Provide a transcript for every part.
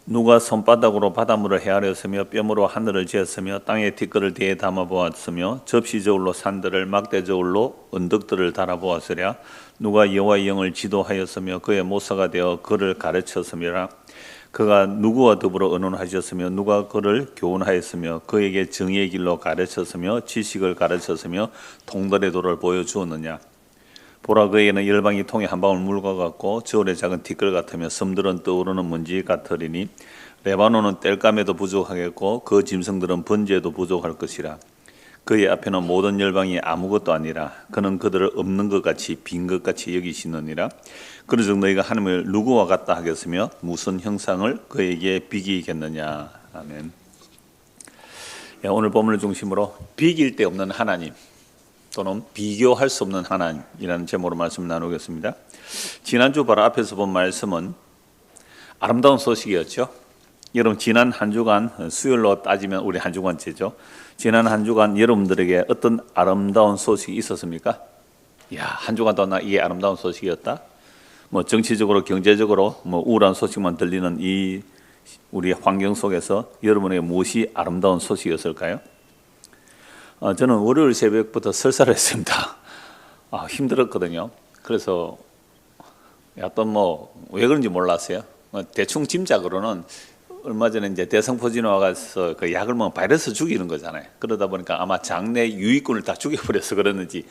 누가 손바닥으로 바닷물을 헤아렸으며 뼘으로 하늘을 지었으며 땅에 티끌을 대에 담아 보았으며 접시 저울로 산들을 막대 저울로 언덕들을 달아 보았으랴. 누가 여호와의 영을 지도하였으며 그의 모사가 되어 그를 가르쳤으며라. 그가 누구와 더불어 의논하셨으며 누가 그를 교훈하였으며 그에게 정의의 길로 가르쳤으며 지식을 가르쳤으며 통달의 도를 보여주었느냐. 보라, 그에게는 열방이 통에 한 방울 물과 같고 저울의 작은 티끌 같으며 섬들은 떠오르는 먼지 같으리니 레바논은 땔감에도 부족하겠고 그 짐승들은 번제에도 부족할 것이라. 그의 앞에는 모든 열방이 아무것도 아니라 그는 그들을 없는 것 같이 빈 것 같이 여기시느니라. 그러즉 너희가 하나님을 누구와 같다 하겠으며 무슨 형상을 그에게 비기겠느냐. 아멘. 오늘 본문을 중심으로 비길 데 없는 하나님 또는 비교할 수 없는 하나님이라는 제목으로 말씀 나누겠습니다. 지난주 바로 앞에서 본 말씀은 아름다운 소식이었죠. 여러분, 지난 한 주간 수요일로 따지면 우리 한 주간째죠. 지난 한 주간 여러분들에게 어떤 아름다운 소식이 있었습니까? 야, 한 주간 동안 이게 아름다운 소식이었다. 뭐 정치적으로 경제적으로 뭐 우울한 소식만 들리는 이 우리 환경 속에서 여러분에게 무엇이 아름다운 소식이었을까요? 저는 월요일 새벽부터 설사를 했습니다. 힘들었거든요. 그래서 어떤 왜 그런지 몰랐어요. 대충 짐작으로는 얼마 전에 이제 대성포진화 가서 그 약을 먹으면 바이러스 죽이는 거잖아요. 그러다 보니까 아마 장내 유익균을 다 죽여버려서 그러는지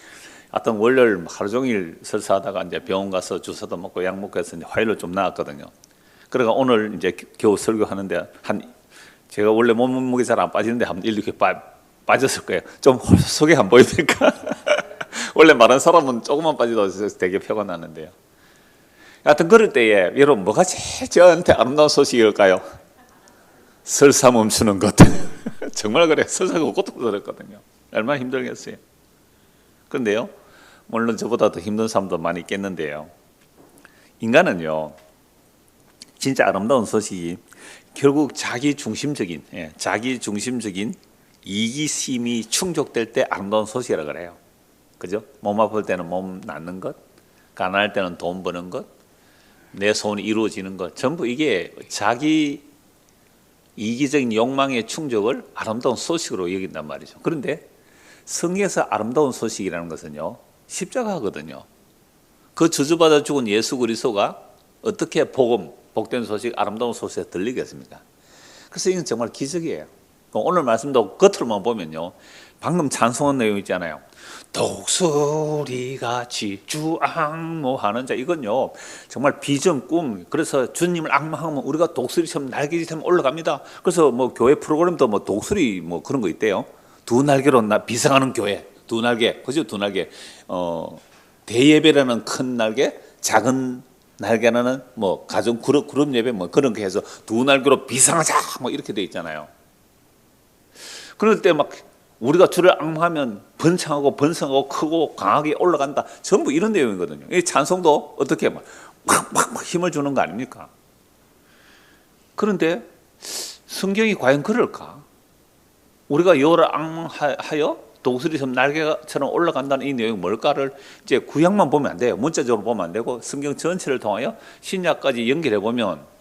어떤 월요일 하루 종일 설사하다가 이제 병원 가서 주사도 먹고 약 먹고 해서 이제 화요일 좀 나았거든요. 그러니까 오늘 이제 겨우 설교하는데 제가 원래 몸무게 잘 안 빠지는데 한 이렇게 빠졌을 거예요. 좀 속이 안 보입니까? 원래 마른 사람은 조금만 빠져도 되게 표가 나는데요. 하여튼 그럴 때에 여러분 뭐가 제일 저한테 아름다운 소식일까요? 설사 멈추는 것. 정말 그래요. 설사가 고통스럽거든요. 얼마나 힘들겠어요. 그런데요, 물론 저보다 더 힘든 사람도 많이 있겠는데요, 인간은요 진짜 아름다운 소식이 결국 자기 중심적인 이기심이 충족될 때 아름다운 소식이라고 그래요. 그죠? 몸 아플 때는 몸 낫는 것, 가난할 때는 돈 버는 것, 내 소원이 이루어지는 것, 전부 이게 자기 이기적인 욕망의 충족을 아름다운 소식으로 여긴단 말이죠. 그런데 성경에서 아름다운 소식이라는 것은요, 십자가거든요. 그 저주받아 죽은 예수 그리스도가 어떻게 복된 소식, 아름다운 소식에 들리겠습니까? 그래서 이건 정말 기적이에요. 오늘 말씀도 겉으로만 보면요, 방금 찬송한 내용 있잖아요. 독수리같이 주 앙모하는 자, 이건요 정말 비전, 꿈. 그래서 주님을 앙모하면 우리가 독수리처럼 날개짓하면 올라갑니다. 그래서 교회 프로그램도 독수리 그런 거 있대요. 두 날개로 비상하는 교회, 두 날개, 그죠? 두 날개. 대예배라는 큰 날개, 작은 날개라는 가정 그룹 예배 그런 게 해서 두 날개로 비상하자 이렇게 돼 있잖아요. 그럴 때 우리가 주를 앙모하면 번창하고 번성하고 크고 강하게 올라간다. 전부 이런 내용이거든요. 이 찬송도 어떻게 막 힘을 주는 거 아닙니까? 그런데 성경이 과연 그럴까? 우리가 여호와를 앙모하여 독수리처럼 날개처럼 올라간다는 이 내용이 뭘까를 이제 구약만 보면 안 돼요. 문자적으로 보면 안 되고 성경 전체를 통하여 신약까지 연결해 보면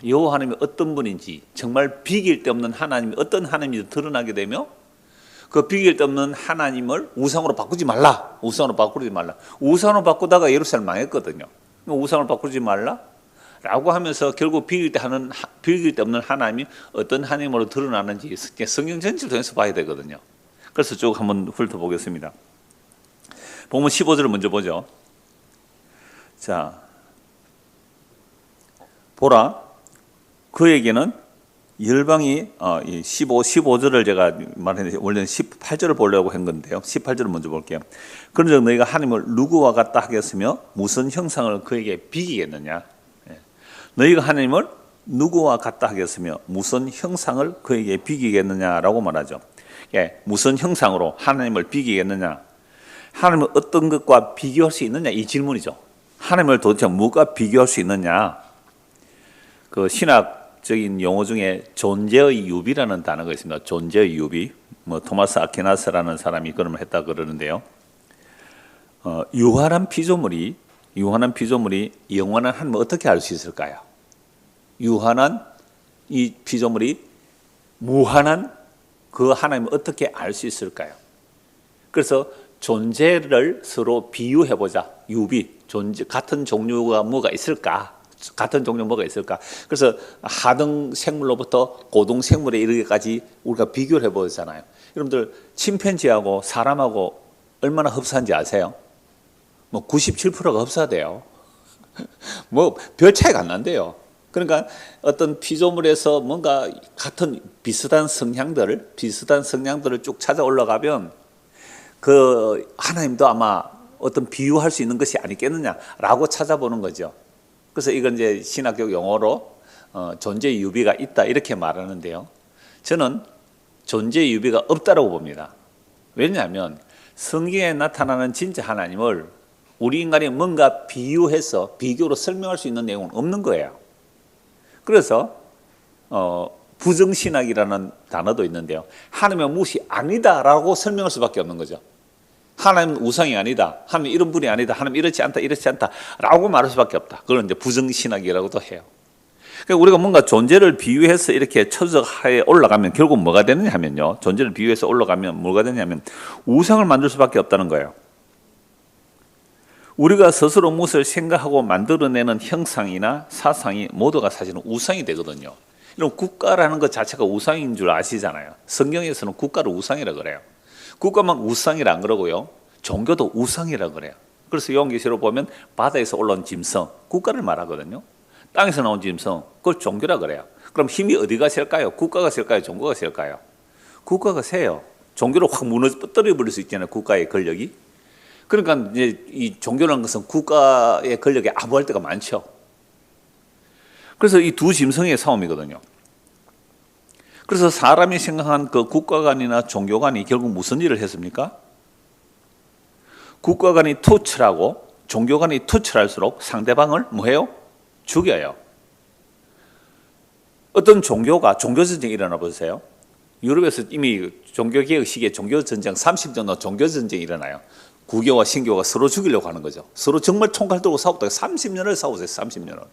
여호와 하나님이 어떤 분인지, 정말 비길 데 없는 하나님이 어떤 하나님인지 드러나게 되며, 그 비길 데 없는 하나님을 우상으로 바꾸지 말라. 우상으로 바꾸다가 예루살렘 망했거든요. 우상으로 바꾸지 말라 라고 하면서 결국 비길 데 없는 하나님이 어떤 하나님으로 드러나는지 성경 전체를 통해서 봐야 되거든요. 그래서 쭉 한번 훑어보겠습니다. 본문 15절을 먼저 보죠. 자, 보라, 그에게는 열방이 15절을 제가 말했는데 원래는 18절을 보려고 한 건데요. 18절을 먼저 볼게요. 그런즉 너희가 하나님을 누구와 같다 하겠으며 무슨 형상을 그에게 비기겠느냐. 너희가 하나님을 누구와 같다 하겠으며 무슨 형상을 그에게 비기겠느냐라고 말하죠. 무슨 형상으로 하나님을 비기겠느냐. 하나님은 어떤 것과 비교할 수 있느냐, 이 질문이죠. 하나님을 도대체 무엇과 비교할 수 있느냐. 그 신학적인 용어 중에 존재의 유비라는 단어가 있습니다. 존재의 유비. 토마스 아퀴나스라는 사람이 그런 걸 했다 그러는데요. 유한한 피조물이 영원한 하나님을 어떻게 알 수 있을까요? 유한한 이 피조물이 무한한 그 하나님을 어떻게 알 수 있을까요? 그래서 존재를 서로 비유해보자. 유비, 존재, 같은 종류가 뭐가 있을까? 같은 종류 뭐가 있을까? 그래서 하등 생물로부터 고등 생물에 이르기까지 우리가 비교를 해보잖아요. 여러분들 침팬지하고 사람하고 얼마나 흡사한지 아세요? 뭐 97%가 흡사돼요. 뭐 별 차이가 안 난대요. 그러니까 어떤 피조물에서 뭔가 같은 비슷한 성향들을 쭉 찾아 올라가면 그 하나님도 아마 어떤 비유할 수 있는 것이 아니겠느냐라고 찾아보는 거죠. 그래서 이건 이제 신학적 용어로 존재 유비가 있다 이렇게 말하는데요. 저는 존재 유비가 없다라고 봅니다. 왜냐하면 성경에 나타나는 진짜 하나님을 우리 인간이 뭔가 비유해서 비교로 설명할 수 있는 내용은 없는 거예요. 그래서 부정신학이라는 단어도 있는데요. 하나님의 무엇이 아니다라고 설명할 수밖에 없는 거죠. 하나님은 우상이 아니다. 하나님 이런 분이 아니다. 하나님 이렇지 않다라고 말할 수밖에 없다. 그걸 이제 부정신학이라고도 해요. 그러니까 우리가 뭔가 존재를 비유해서 이렇게 처적하에 올라가면 결국 뭐가 되느냐 하면요. 존재를 비유해서 올라가면 뭐가 되냐면 우상을 만들 수밖에 없다는 거예요. 우리가 스스로 무엇을 생각하고 만들어내는 형상이나 사상이 모두가 사실은 우상이 되거든요. 이런 국가라는 것 자체가 우상인 줄 아시잖아요. 성경에서는 국가를 우상이라 그래요. 국가만 우상이라 안 그러고요. 종교도 우상이라 그래요. 그래서 요한계시록 보면 바다에서 올라온 짐승, 국가를 말하거든요. 땅에서 나온 짐승, 그걸 종교라 그래요. 그럼 힘이 어디가 셀까요? 국가가 셀까요? 종교가 셀까요? 국가가 세요. 종교를 확 무너뜨려 버릴 수 있잖아요. 국가의 권력이. 그러니까 이제 이 종교라는 것은 국가의 권력에 아부할 때가 많죠. 그래서 이 두 짐승의 싸움이거든요. 그래서 사람이 생각한 그 국가관이나 종교관이 결국 무슨 일을 했습니까? 국가관이 투철하고 종교관이 투철할수록 상대방을 뭐해요? 죽여요. 어떤 종교가 종교전쟁이 일어나 보세요. 유럽에서 이미 종교개혁 시기에 종교전쟁 30년 정도 종교전쟁이 일어나요. 구교와 신교가 서로 죽이려고 하는 거죠. 서로 정말 총칼 들고 싸웠다가 30년을 싸웠어요. 30년을.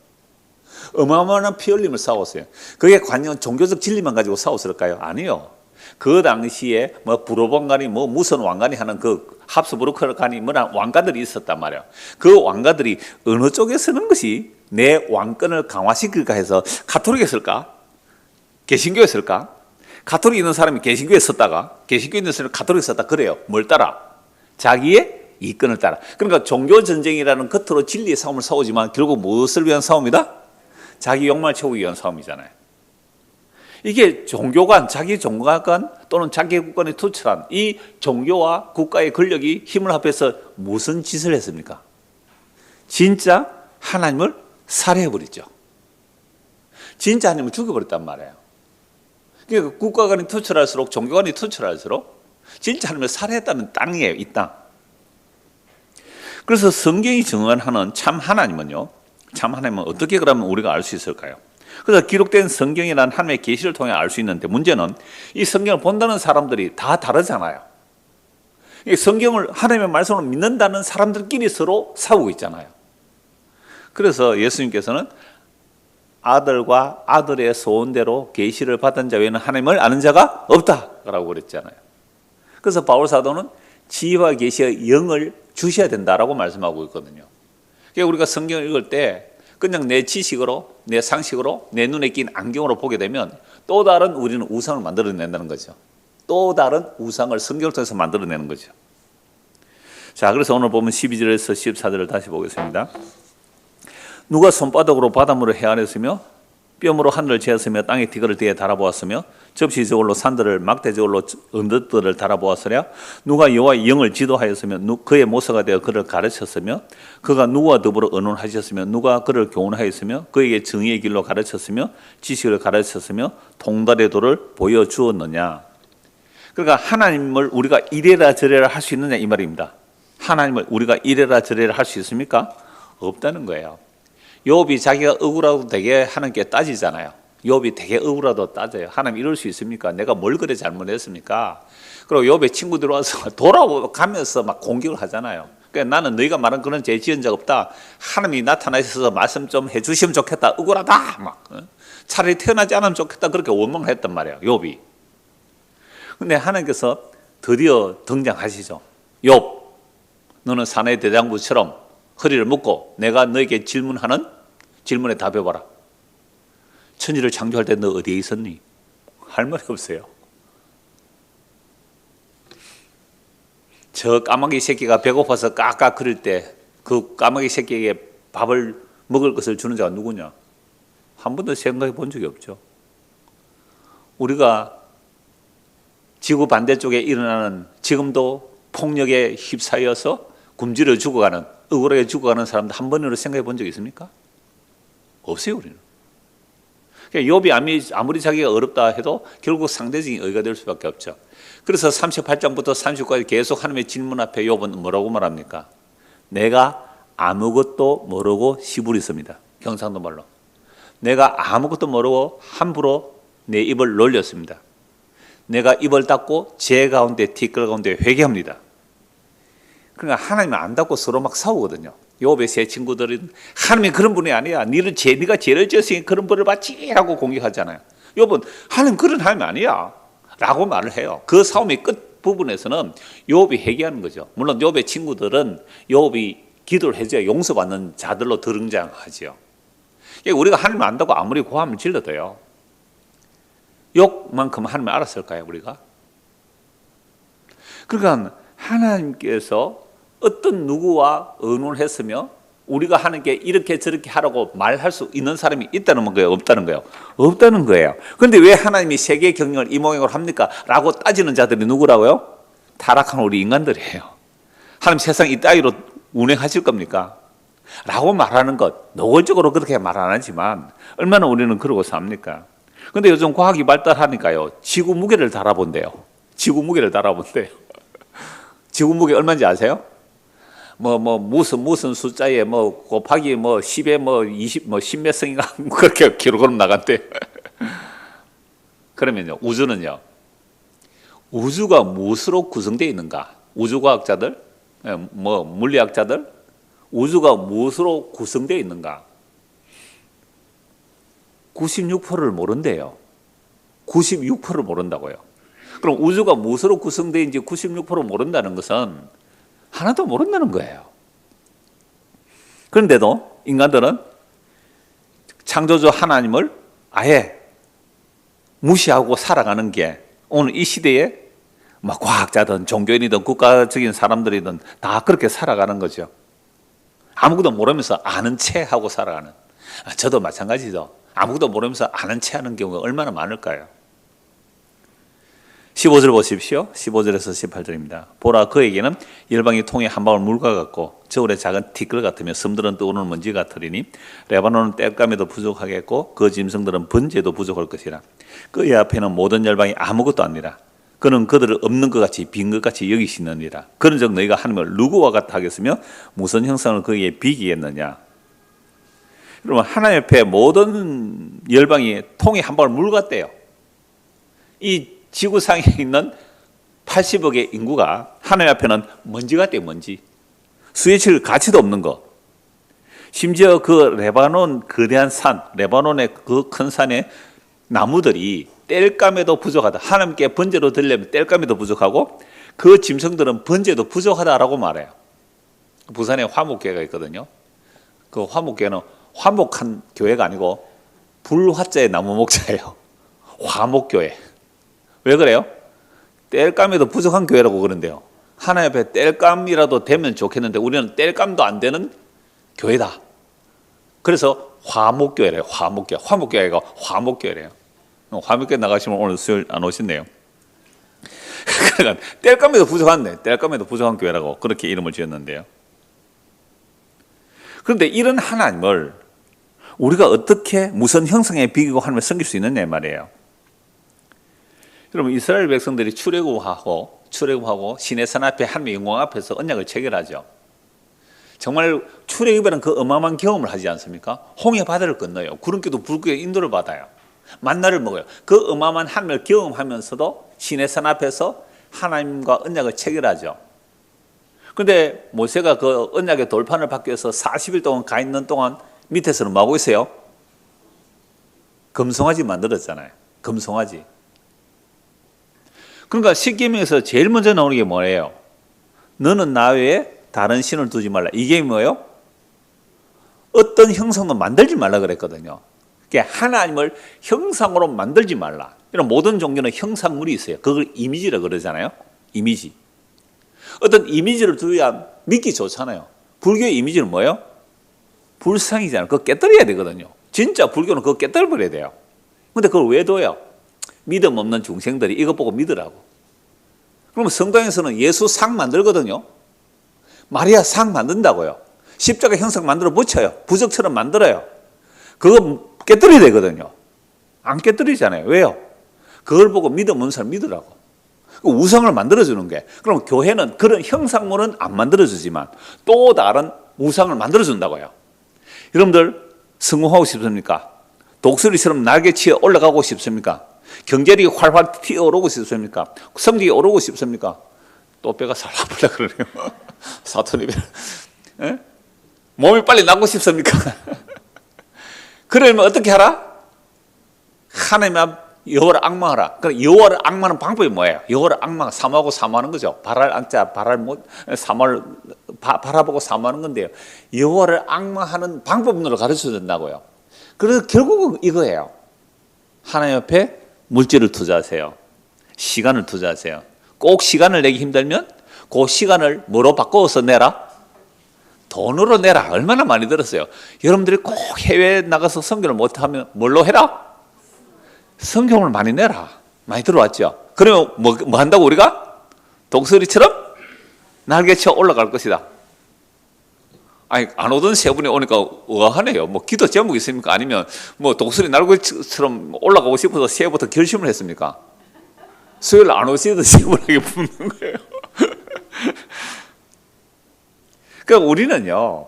어마어마한 피 흘림을 싸웠어요. 그게 과연 종교적 진리만 가지고 싸웠을까요? 아니요. 그 당시에 뭐 부르봉간이 뭐 무슨 왕관이 하는 그 합스부르크간이 뭐라 왕가들이 있었단 말이에요. 그 왕가들이 어느 쪽에 서는 것이 내 왕권을 강화시킬까 해서 가톨릭에 쓸까? 개신교에 쓸까? 가톨릭 있는 사람이 개신교에 썼다가 개신교에 있는 사람이 가톨릭에 썼다 그래요. 뭘 따라? 자기의 이권을 따라. 그러니까 종교전쟁이라는 겉으로 진리의 싸움을 싸우지만 결국 무엇을 위한 싸움이다? 자기 욕망을 채우기 위한 싸움이잖아요. 이게 종교관, 자기 종교관 또는 자기 국권에 투철한 이 종교와 국가의 권력이 힘을 합해서 무슨 짓을 했습니까? 진짜 하나님을 살해해버렸죠. 진짜 하나님을 죽여버렸단 말이에요. 그러니까 국가관이 투철할수록 종교관이 투철할수록 진짜 하나님을 살해했다는 땅이에요. 이 땅. 그래서 성경이 증언하는 참 하나님은요. 참 하나님은 어떻게 그러면 우리가 알 수 있을까요? 그래서 기록된 성경이라는 하나님의 계시를 통해 알 수 있는데 문제는 이 성경을 본다는 사람들이 다 다르잖아요. 이 성경을 하나님의 말씀을 믿는다는 사람들끼리 서로 싸우고 있잖아요. 그래서 예수님께서는 아들과 아들의 소원대로 계시를 받은 자 외에는 하나님을 아는 자가 없다라고 그랬잖아요. 그래서 바울 사도는 지혜와 계시의 영을 주셔야 된다라고 말씀하고 있거든요. 그러니까 우리가 성경을 읽을 때 그냥 내 지식으로, 내 상식으로, 내 눈에 낀 안경으로 보게 되면 또 다른 우리는 우상을 만들어낸다는 거죠. 또 다른 우상을 성경을 통해서 만들어내는 거죠. 자, 그래서 오늘 보면 12절에서 14절을 다시 보겠습니다. 누가 손바닥으로 바닷물을 헤아렸으며 뼘으로 하늘을 재었으며 땅의 티끌을 뒤에 달아보았으며 접시 저울로 산들을 막대 저울로 언덕들을 달아보았으랴. 누가 여호와의 영을 지도하였으며 그의 모서가 되어 그를 가르쳤으며 그가 누구와 더불어 의논하셨으며 누가 그를 교훈하였으며 그에게 정의의 길로 가르쳤으며 지식을 가르쳤으며 통달의 도를 보여주었느냐. 그러니까 하나님을 우리가 이래라 저래라 할 수 있느냐 이 말입니다. 하나님을 우리가 이래라 저래라 할 수 있습니까? 없다는 거예요. 욥이 자기가 억울하고 되게 하나님께 따지잖아요. 욥이 되게 억울하도 따져요. 하나님 이럴 수 있습니까? 내가 뭘 그래 잘못했습니까? 그리고 욥의 친구들이 와서 돌아가면서 막 공격을 하잖아요. 그러니까 나는 너희가 말한 그런 죄 지은 적 없다. 하나님이 나타나셔서 말씀 좀 해주시면 좋겠다. 억울하다. 막 차라리 태어나지 않으면 좋겠다 그렇게 원망을 했단 말이에요, 욥이. 근데 하나님께서 드디어 등장하시죠. 욥, 너는 사내 대장부처럼 허리를 묶고 내가 너에게 질문하는 질문에 답해봐라. 천지를 창조할 때 너 어디에 있었니? 할 말이 없어요. 저 까마귀 새끼가 배고파서 까까 그럴 때 그 까마귀 새끼에게 밥을 먹을 것을 주는 자가 누구냐? 한 번도 생각해 본 적이 없죠. 우리가 지구 반대쪽에 일어나는 지금도 폭력에 휩싸여서 굶주려 죽어가는, 억울하게 죽어가는 사람들 한 번으로 생각해 본 적이 있습니까? 없어요, 우리는. 그러니까 욥이 아무리 자기가 어렵다 해도 결국 상대적인 의가 될 수밖에 없죠. 그래서 38장부터 39까지 계속 하나님의 질문 앞에 욥은 뭐라고 말합니까? 내가 아무것도 모르고 시부리습니다. 경상도 말로. 내가 아무것도 모르고 함부로 내 입을 놀렸습니다. 내가 입을 닫고 제 가운데 티끌 가운데 회개합니다. 그러니까 하나님을 안 닫고 서로 막 싸우거든요. 욥의 세 친구들은 하나님이 그런 분이 아니야. 네가 죄를 지었으니 그런 벌을 받지 하고 공격하잖아요. 욥은 하나님 그런 하나님 아니야 라고 말을 해요. 그 싸움의 끝 부분에서는 욥이 회개하는 거죠. 물론 욥의 친구들은 욥이 기도를 해줘야 용서받는 자들로 등장하지요. 우리가 하나님을 안다고 아무리 고함을 질러도요, 욕만큼 하나님을 알았을까요, 우리가? 그러니까 하나님께서 어떤 누구와 의논을 했으며 우리가 하나님께 이렇게 저렇게 하라고 말할 수 있는 사람이 있다는 거예요, 없다는 거예요? 없다는 거예요. 그런데 왜 하나님이 세계 경영을 이 모양으로 합니까? 라고 따지는 자들이 누구라고요? 타락한 우리 인간들이에요. 하나님 세상 이 따위로 운행하실 겁니까? 라고 말하는 것, 노골적으로 그렇게 말 안 하지만 얼마나 우리는 그러고 삽니까? 근데 요즘 과학이 발달하니까요, 지구 무게를 달아본대요. 지구 무게를 달아본대요. 지구 무게 얼마인지 아세요? 무슨 숫자에 곱하기 10에 20 10몇 성인가 그렇게 기록으로 나간대. 그러면요, 우주는요, 우주가 무엇으로 구성되어 있는가? 우주과학자들, 물리학자들, 우주가 무엇으로 구성되어 있는가? 96%를 모른대요. 96%를 모른다고요. 그럼 우주가 무엇으로 구성되어 있는지 96% 모른다는 것은 하나도 모른다는 거예요. 그런데도 인간들은 창조주 하나님을 아예 무시하고 살아가는 게 오늘 이 시대에 과학자든 종교인이든 국가적인 사람들이든 다 그렇게 살아가는 거죠. 아무것도 모르면서 아는 체 하고 살아가는. 저도 마찬가지죠. 아무것도 모르면서 아는 체 하는 경우가 얼마나 많을까요? 15절 보십시오. 15절에서 18절입니다. 보라, 그에게는 열방이 통에 한 방울 물과 같고 저울의 작은 티끌 같으며 섬들은 떠오르는 먼지 같으리니 레바논은 땔감에도 부족하겠고 그 짐승들은 번제도 부족할 것이라. 그의 앞에는 모든 열방이 아무것도 아니라 그는 그들을 없는 것 같이 빈 것 같이 여기시느니라. 그런즉 너희가 하나님을 누구와 같아 하겠으며 무슨 형상을 그에게 비기겠느냐. 여러분, 하나님 앞에 모든 열방이 통에 한 방울 물 같대요. 이 지구상에 있는 80억의 인구가 하나님 앞에는 먼지 같대요, 먼지. 수혜칠 가치도 없는 거. 심지어 그 레바논 거대한 산, 레바논의 그 큰 산에 나무들이 땔감에도 부족하다. 하나님께 번제로 드리려면 땔감에도 부족하고 그 짐승들은 번제도 부족하다라고 말해요. 부산에 화목교회가 있거든요. 그 화목교회는 화목한 교회가 아니고 불화자의 나무 목자예요. 화목교회. 왜 그래요? 땔감에도 부족한 교회라고 그러는데요. 하나님 앞에 땔감이라도 되면 좋겠는데 우리는 땔감도 안 되는 교회다. 그래서 화목교회래요. 화목교회. 화목교회가 화목교회래요. 화목교회 나가시면 오늘 수요일 안 오신대요. 그러니까 땔감에도 부족한데, 땔감에도 부족한 교회라고 그렇게 이름을 지었는데요. 그런데 이런 하나님을 우리가 어떻게 무슨 형상에 비기고 하나님을 섬길 수 있느냐 말이에요. 여러분, 이스라엘 백성들이 출애굽하고 시내산 앞에 하나님의 영광 앞에서 언약을 체결하죠. 정말 출애굽이라는 그 어마어마한 경험을 하지 않습니까? 홍해 바다를 건너요. 구름기도 불기에 인도를 받아요. 만나를 먹어요. 그 어마어마한 하나님을 경험하면서도 시내산 앞에서 하나님과 언약을 체결하죠. 그런데 모세가 그 언약의 돌판을 받기 위해서 40일 동안 가 있는 동안 밑에서는 뭐 하고 있어요? 금송아지 만들었잖아요. 금송아지. 그러니까 십계명에서 제일 먼저 나오는 게 뭐예요? 너는 나 외에 다른 신을 두지 말라. 이게 뭐예요? 어떤 형상도 만들지 말라 그랬거든요. 그러니까 하나님을 형상으로 만들지 말라. 이런 모든 종교는 형상물이 있어요. 그걸 이미지라 그러잖아요. 이미지. 어떤 이미지를 두어야 믿기 좋잖아요. 불교의 이미지는 뭐예요? 불상이잖아요. 그거 깨뜨려야 되거든요. 진짜 불교는 그거 깨뜨려버려야 돼요. 근데 그걸 왜 둬요? 믿음 없는 중생들이 이것 보고 믿으라고. 그러면 성당에서는 예수 상 만들거든요. 마리아 상 만든다고요. 십자가 형상 만들어 붙여요. 부적처럼 만들어요. 그거 깨뜨려야 되거든요. 안 깨뜨리잖아요. 왜요? 그걸 보고 믿음 없는 사람 믿으라고. 우상을 만들어주는 게. 그럼 교회는 그런 형상물은 안 만들어주지만 또 다른 우상을 만들어준다고요. 여러분들 성공하고 싶습니까? 독수리처럼 날개 치어 올라가고 싶습니까? 경제력이 활활 튀어오르고 싶습니까? 성적이 오르고 싶습니까? 또 배가 살라불라 그러네요. 사토니 배. 몸이 빨리 낫고 싶습니까? 그러면 어떻게 하라? 하나님 앞 여호와를 앙망하라. 그럼 여호와를 앙망하는 방법이 뭐예요? 여호와를 앙망, 사모하고 사모하는 거죠. 바랄 앙자, 사모를 바라보고 사모하는 건데요. 여호와를 앙망하는 방법론으로 가르쳐 준다고요. 그래서 결국은 이거예요. 하나님 앞에 물질을 투자하세요. 시간을 투자하세요. 꼭 시간을 내기 힘들면 그 시간을 뭐로 바꿔서 내라? 돈으로 내라. 얼마나 많이 들었어요. 여러분들이 꼭 해외에 나가서 선교를 못하면 뭘로 해라? 성경을 많이 내라. 많이 들어왔죠. 그러면 뭐 한다고 우리가? 독수리처럼 날개쳐 올라갈 것이다. 아니, 안 오던 세 분이 오니까 의아하네요. 뭐 기도 제목이 있습니까? 아니면 뭐 독수리 날개처럼 올라가고 싶어서 새해부터 결심을 했습니까? 수요일 안 오시던 세분에게 묻는 거예요. 그러니까 우리는요,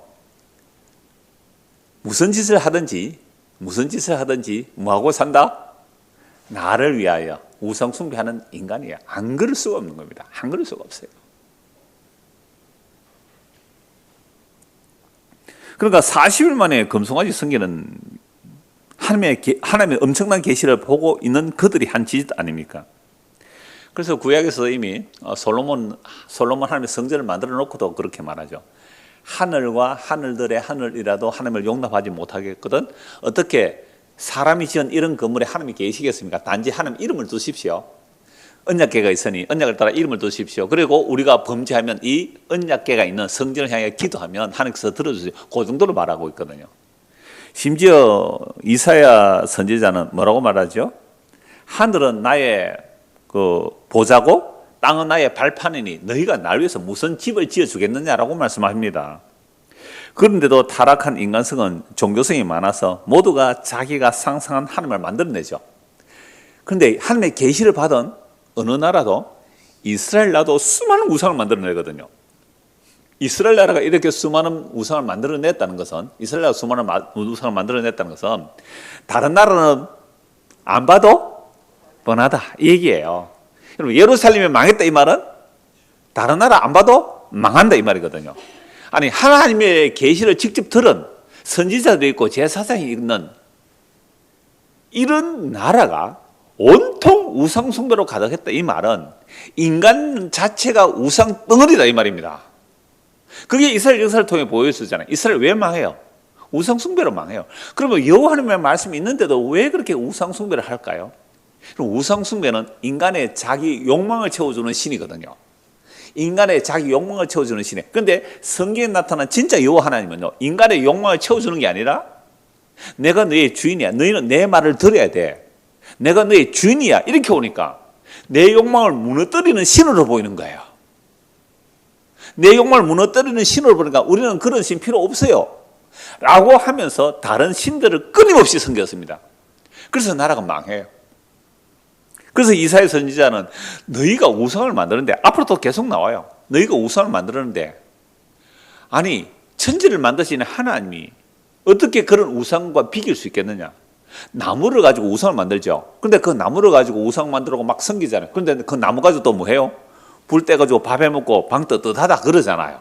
무슨 짓을 하든지 뭐하고 산다? 나를 위하여 우상 숭배하는 인간이에요. 안 그럴 수가 없는 겁니다. 안 그럴 수가 없어요. 그러니까 40일 만에 금송아지 성계는 하나님의 엄청난 계시를 보고 있는 그들이 한 짓 아닙니까? 그래서 구약에서 이미 솔로몬 하나님의 성전을 만들어 놓고도 그렇게 말하죠. 하늘과 하늘들의 하늘이라도 하나님을 용납하지 못하겠거든. 어떻게 사람이 지은 이런 건물에 하나님이 계시겠습니까? 단지 하나님 이름을 두십시오. 언약궤가 있으니 언약을 따라 이름을 두십시오. 그리고 우리가 범죄하면 이 언약궤가 있는 성전을 향해 기도하면 하나님께서 들어주세요. 그 정도로 말하고 있거든요. 심지어 이사야 선지자는 뭐라고 말하죠? 하늘은 나의 그 보좌고 땅은 나의 발판이니 너희가 날 위해서 무슨 집을 지어주겠느냐라고 말씀합니다. 그런데도 타락한 인간성은 종교성이 많아서 모두가 자기가 상상한 하나님을 만들어내죠. 그런데 하나님의 계시를 받은 어느 나라도 이스라엘 나라도 수많은 우상을 만들어내거든요. 이스라엘 나라가 이렇게 수많은 우상을 만들어냈다는 것은 이스라엘 나라가 수많은 우상을 만들어냈다는 것은 다른 나라는 안 봐도 뻔하다 이 얘기예요. 여러분 예루살렘이 망했다 이 말은 다른 나라 안 봐도 망한다 이 말이거든요. 아니 하나님의 계시를 직접 들은 선지자도 있고 제사장이 있는 이런 나라가 온통 우상 숭배로 가득했다 이 말은 인간 자체가 우상 덩어리다 이 말입니다. 그게 이스라엘 역사를 통해 보여주잖아요. 이스라엘 왜 망해요? 우상 숭배로 망해요. 그러면 여호와 하나님의 말씀이 있는데도 왜 그렇게 우상 숭배를 할까요? 우상 숭배는 인간의 자기 욕망을 채워주는 신이거든요. 인간의 자기 욕망을 채워주는 신이에요. 그런데 성경에 나타난 진짜 여호와 하나님은요, 인간의 욕망을 채워주는 게 아니라 내가 너의 주인이야. 너희는 내 말을 들어야 돼. 내가 너의 주인이야. 이렇게 오니까 내 욕망을 무너뜨리는 신으로 보이는 거예요. 내 욕망을 무너뜨리는 신으로 보니까 우리는 그런 신 필요 없어요. 라고 하면서 다른 신들을 끊임없이 섬겼습니다. 그래서 나라가 망해요. 그래서 이사야 선지자는 너희가 우상을 만드는데 앞으로 또 계속 나와요. 너희가 우상을 만드는데 아니 천지를 만드시는 하나님이 어떻게 그런 우상과 비길 수 있겠느냐. 나무를 가지고 우상을 만들죠. 그런데 그 나무를 가지고 우상 만들고 막 섬기잖아요. 그런데 그 나무 가지고 또 뭐 해요? 불 떼가지고 밥 해먹고 방 뜨뜻하다 그러잖아요.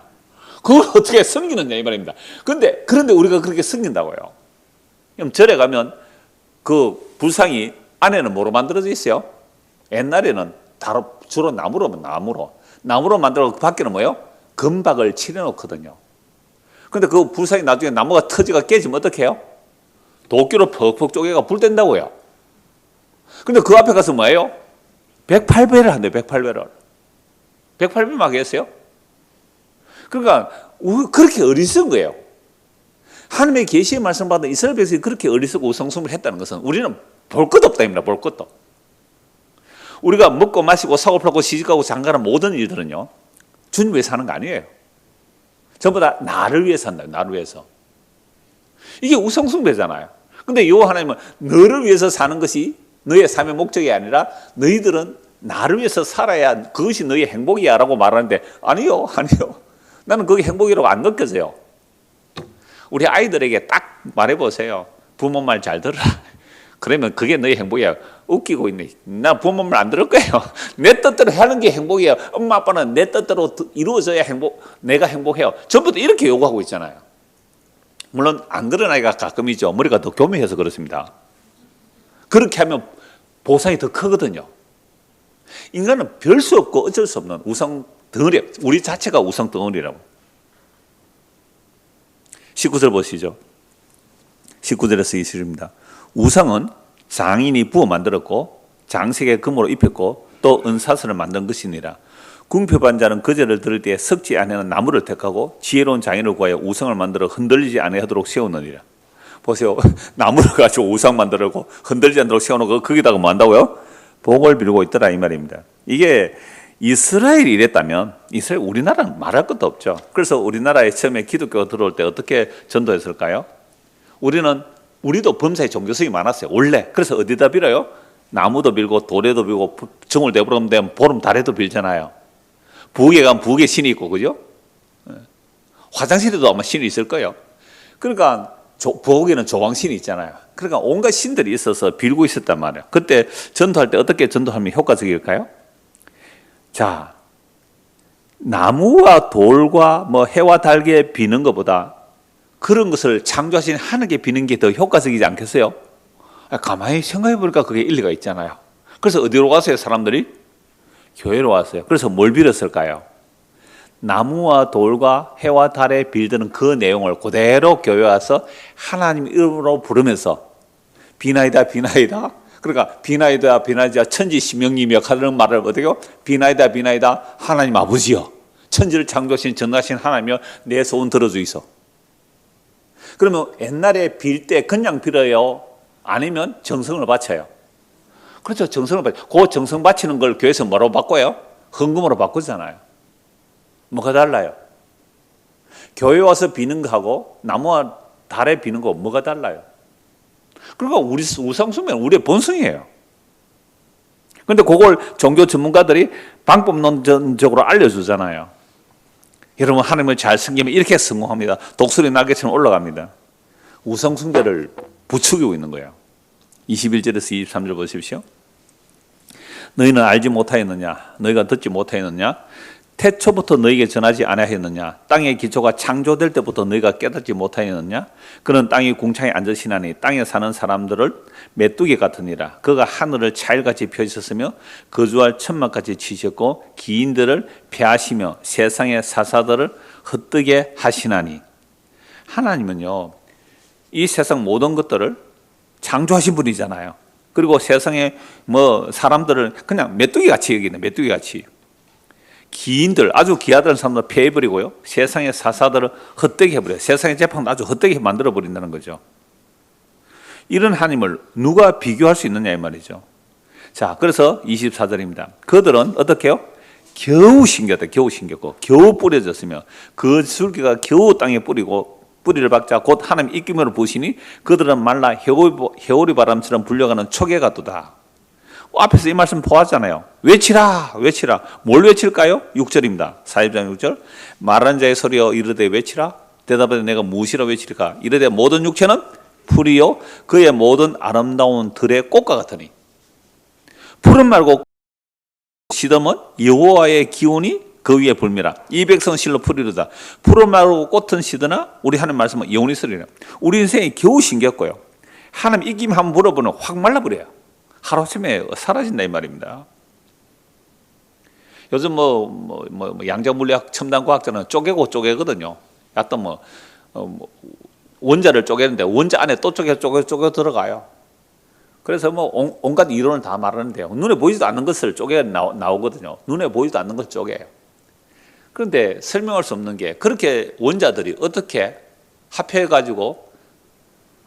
그걸 어떻게 섬기느냐 이 말입니다. 그런데 우리가 그렇게 섬긴다고요. 그럼 절에 가면 그 불상이 안에는 뭐로 만들어져 있어요? 옛날에는 주로 나무로 만들어 밖에는 뭐예요? 금박을 칠해놓거든요. 근데 그 불상이 나중에 나무가 터지가 깨지면 어떻게 해요? 도끼로 퍽퍽 쪼개가 불 뗀다고요. 근데 그 앞에 가서 뭐예요? 108배를 한대요. 108배를. 108배 막 했어요. 그러니까 그렇게 어리석은 거예요. 하나님의 계시의 말씀 받은 이스라엘 백성이 그렇게 어리석고 우상숭배를 했다는 것은 우리는 볼 것도 없다입니다. 볼 것도. 우리가 먹고 마시고 사고 팔고 시집가고 장가는 모든 일들은요, 주님 위해서 하는 거 아니에요. 전부 다 나를 위해서 한다. 나를 위해서. 이게 우상숭배잖아요. 근데 요 하나님은 너를 위해서 사는 것이 너의 삶의 목적이 아니라 너희들은 나를 위해서 살아야 그것이 너의 행복이야 라고 말하는데 아니요. 나는 그게 행복이라고 안 느껴져요. 우리 아이들에게 딱 말해보세요. 부모 말 잘 들어라. 그러면 그게 너의 행복이야. 웃기고 있네. 나 부모 말 안 들을 거예요. 내 뜻대로 하는 게 행복이에요. 엄마 아빠는 내 뜻대로 이루어져야 내가 행복해요. 전부 다 이렇게 요구하고 있잖아요. 물론 안 그런 아이가 가끔이죠. 머리가 더 교묘해서 그렇습니다. 그렇게 하면 보상이 더 크거든요. 인간은 별 수 없고 어쩔 수 없는 우상 덩어리, 우리 자체가 우상 덩어리라고. 19절 보시죠. 19절에서 20절입니다. 우상은 장인이 부어 만들었고 장색의 금으로 입혔고 또 은사슬을 만든 것이니라. 궁핍한 자는 그 죄를 들을 때에 썩지 아니하는 나무를 택하고 지혜로운 장인을 구하여 우상을 만들어 흔들리지 아니하도록 세우느니라. 보세요. 나무를 가지고 우상 만들고 흔들리지 않도록 세워놓고 거기다가 뭐 한다고요? 복을 빌고 있더라 이 말입니다. 이게 이스라엘이 이랬다면 이스라엘 우리나라는 말할 것도 없죠. 그래서 우리나라에 처음에 기독교가 들어올 때 어떻게 전도했을까요? 우리도 범사에 종교성이 많았어요. 원래. 그래서 어디다 빌어요? 나무도 빌고 돌에도 빌고 정월 대보름 되면 보름 달에도 빌잖아요. 부엌에 가면 부엌에 신이 있고 그죠? 화장실에도 아마 신이 있을 거예요. 그러니까 부엌에는 조왕신이 있잖아요. 그러니까 온갖 신들이 있어서 빌고 있었단 말이에요. 그때 전도할 때 어떻게 전도하면 효과적일까요? 자, 나무와 돌과 뭐 해와 달에 비는 것보다 그런 것을 창조하신 하나님께 비는 게 더 효과적이지 않겠어요? 가만히 생각해 보니까 그게 일리가 있잖아요. 그래서 어디로 갔어요, 사람들이? 교회로 왔어요. 그래서 뭘 빌었을까요? 나무와 돌과 해와 달에 빌드는 그 내용을 그대로 교회 와서 하나님 이름으로 부르면서 비나이다 비나이다. 그러니까 비나이다 비나이다 천지신명님이여 하는 말을 어떻게 해요? 비나이다 비나이다 하나님 아버지여 천지를 창조하신 전능하신 하나님이여 내 소원 들어주이소. 그러면 옛날에 빌 때 그냥 빌어요? 아니면 정성을 바쳐요? 그렇죠. 정성을 바쳐요. 그 정성 바치는 걸 교회에서 뭐로 바꿔요? 헌금으로 바꾸잖아요. 뭐가 달라요? 교회 와서 비는 거하고 나무와 달에 비는 거 뭐가 달라요? 그러니까 우리 우상숭배는 우리의 본성이에요. 그런데 그걸 종교 전문가들이 방법론적으로 알려주잖아요. 여러분 하나님을 잘 섬기면 이렇게 성공합니다. 독수리 날개처럼 올라갑니다. 우상숭배를 부추기고 있는 거예요. 21절에서 23절 보십시오. 너희는 알지 못하였느냐? 너희가 듣지 못하였느냐? 태초부터 너희에게 전하지 아니하였느냐? 땅의 기초가 창조될 때부터 너희가 깨닫지 못하였느냐? 그는 땅이 궁창에 앉으시나니 땅에 사는 사람들을 메뚜기 같으니라. 그가 하늘을 차일같이 펴셨으며 거주할 천막같이 치셨고 기인들을 폐하시며 세상의 사사들을 헛되게 하시나니. 하나님은요, 이 세상 모든 것들을 창조하신 분이잖아요. 그리고 세상에 뭐 사람들을 그냥 메뚜기같이 여기는 메뚜기같이. 기인들, 아주 귀하다는 사람들 폐해버리고요. 세상의 사사들을 헛되게 해버려요. 세상의 재판을 아주 헛되게 만들어버린다는 거죠. 이런 하나님을 누가 비교할 수 있느냐 이 말이죠. 자, 그래서 24절입니다. 그들은 어떻게 해요? 겨우 신겼다. 겨우 신겼고 겨우 뿌려졌으며 그 줄기가 겨우 땅에 뿌리를 박자 곧 하나님 입김으로 부으시니 그들은 말라 해오리 바람처럼 불려가는 초계 같도다. 앞에서 이 말씀 보았잖아요. 외치라 외치라. 뭘 외칠까요? 6절입니다. 4장 6절. 말하는 자의 소리여 이르되 외치라. 대답하되 내가 무엇이라 외치리까? 이르되 모든 육체는 풀이요 그의 모든 아름다운 들의 꽃과 같으니. 풀은 말고 시덤은 여호와의 기운이 그 위에 불미라. 이 백성 실로 풀이로다. 풀은 말고 꽃은 시드나 우리 하는 말씀은 영원히 쓰리라. 우리 인생이 겨우 신겼고요. 하나님 이김 한번 물어보면 확 말라버려요. 하루아침에 사라진다 이 말입니다. 요즘 양자물리학 첨단과학자는 쪼개고 쪼개거든요. 약간 원자를 쪼개는데 원자 안에 또 쪼개 들어가요. 그래서 온갖 이론을 다 말하는데요. 눈에 보이지도 않는 것을 쪼개 나오거든요. 눈에 보이지도 않는 것을 쪼개요. 그런데 설명할 수 없는 게 그렇게 원자들이 어떻게 합해가지고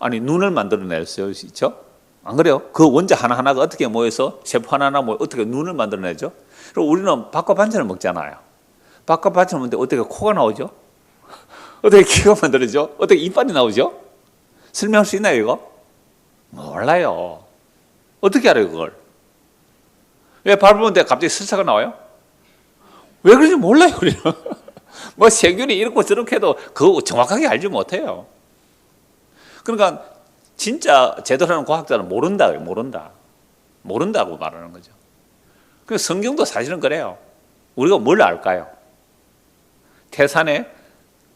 눈을 만들어낼 수 있죠? 안 그래요? 그 원자 하나하나가 어떻게 모여서 세포 하나하나 모여 어떻게 눈을 만들어내죠? 그리고 우리는 밥과 반찬을 먹잖아요. 밥과 반찬을 먹는데 어떻게 코가 나오죠? 어떻게 귀가 만들어지죠? 어떻게 이빨이 나오죠? 설명할 수 있나요 이거? 몰라요. 어떻게 알아요 그걸? 왜 밟으면 갑자기 설사가 나와요? 왜 그런지 몰라요 우리는. 세균이 이렇고 저렇게 해도 그거 정확하게 알지 못해요. 그러니까 진짜 제대로 하는 과학자는 모른다고 말하는 거죠. 그 성경도 사실은 그래요. 우리가 뭘 알까요? 태산에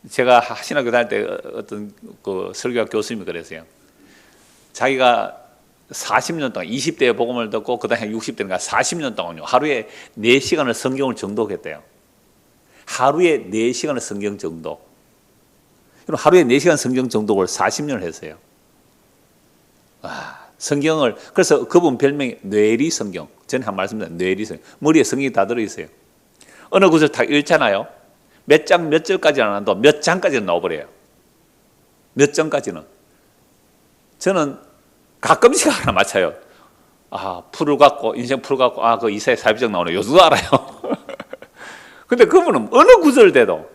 제가 신학교 다닐 때 어떤 그 설교학 교수님이 그랬어요. 자기가 40년 동안 20대에 복음을 듣고 그 다음에 60대인가 40년 동안요. 하루에 4시간을 성경을 정독했대요. 하루에 4시간을 성경 정독. 그럼 하루에 4시간 성경 정독을 40년을 했어요. 성경을 그래서 그분 별명이 뇌리 성경. 전에 한 말씀드린 뇌리 성경. 머리에 성경이 다 들어있어요. 어느 구절 다 읽잖아요. 몇 장 몇 절까지는 안 나와도 몇 장까지는 나와버려요. 몇 장까지는. 저는 가끔씩 하나 맞춰요. 풀을 갖고 인생 풀을 갖고 그 이사야 42장 나오네. 요즘도 알아요. 근데 그분은 어느 구절 돼도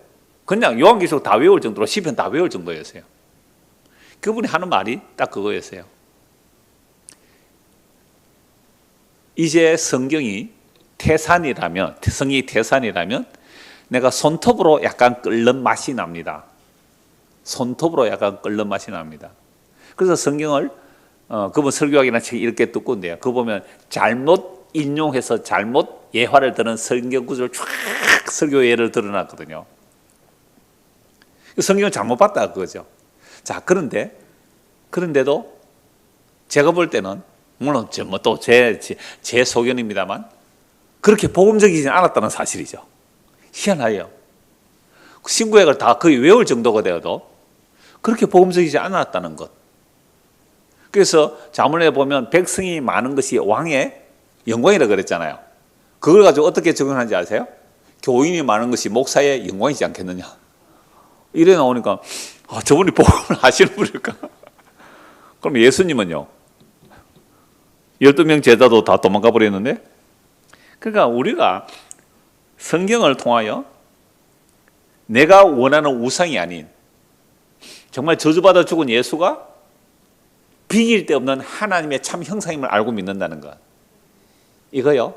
그냥 요한계시록 다 외울 정도로 시편 다 외울 정도였어요. 그분이 하는 말이 딱 그거였어요. 이제 성경이 태산이라면 내가 손톱으로 약간 끓는 맛이 납니다. 손톱으로 약간 끓는 맛이 납니다. 그래서 성경을 그분 설교하기나 책 이렇게 듣고 있는데요. 그거 보면 잘못 인용해서 잘못 예화를 드는 성경 구절을 쫙 설교 예를 들어놨거든요. 성경을 잘못 봤다 그거죠. 자, 그런데도 제가 볼 때는 물론 또 제 소견입니다만 그렇게 복음적이지 않았다는 사실이죠. 희한해요. 신구약을 다 거의 외울 정도가 되어도 그렇게 복음적이지 않았다는 것. 그래서 자문에 보면 백성이 많은 것이 왕의 영광이라고 그랬잖아요. 그걸 가지고 어떻게 적용하는지 아세요? 교인이 많은 것이 목사의 영광이지 않겠느냐. 이래 나오니까 저분이 복음을 하시는 분일까? 그럼 예수님은요? 12명 제자도 다 도망가 버렸는데? 그러니까 우리가 성경을 통하여 내가 원하는 우상이 아닌 정말 저주받아 죽은 예수가 비길 데 없는 하나님의 참 형상임을 알고 믿는다는 것. 이거요,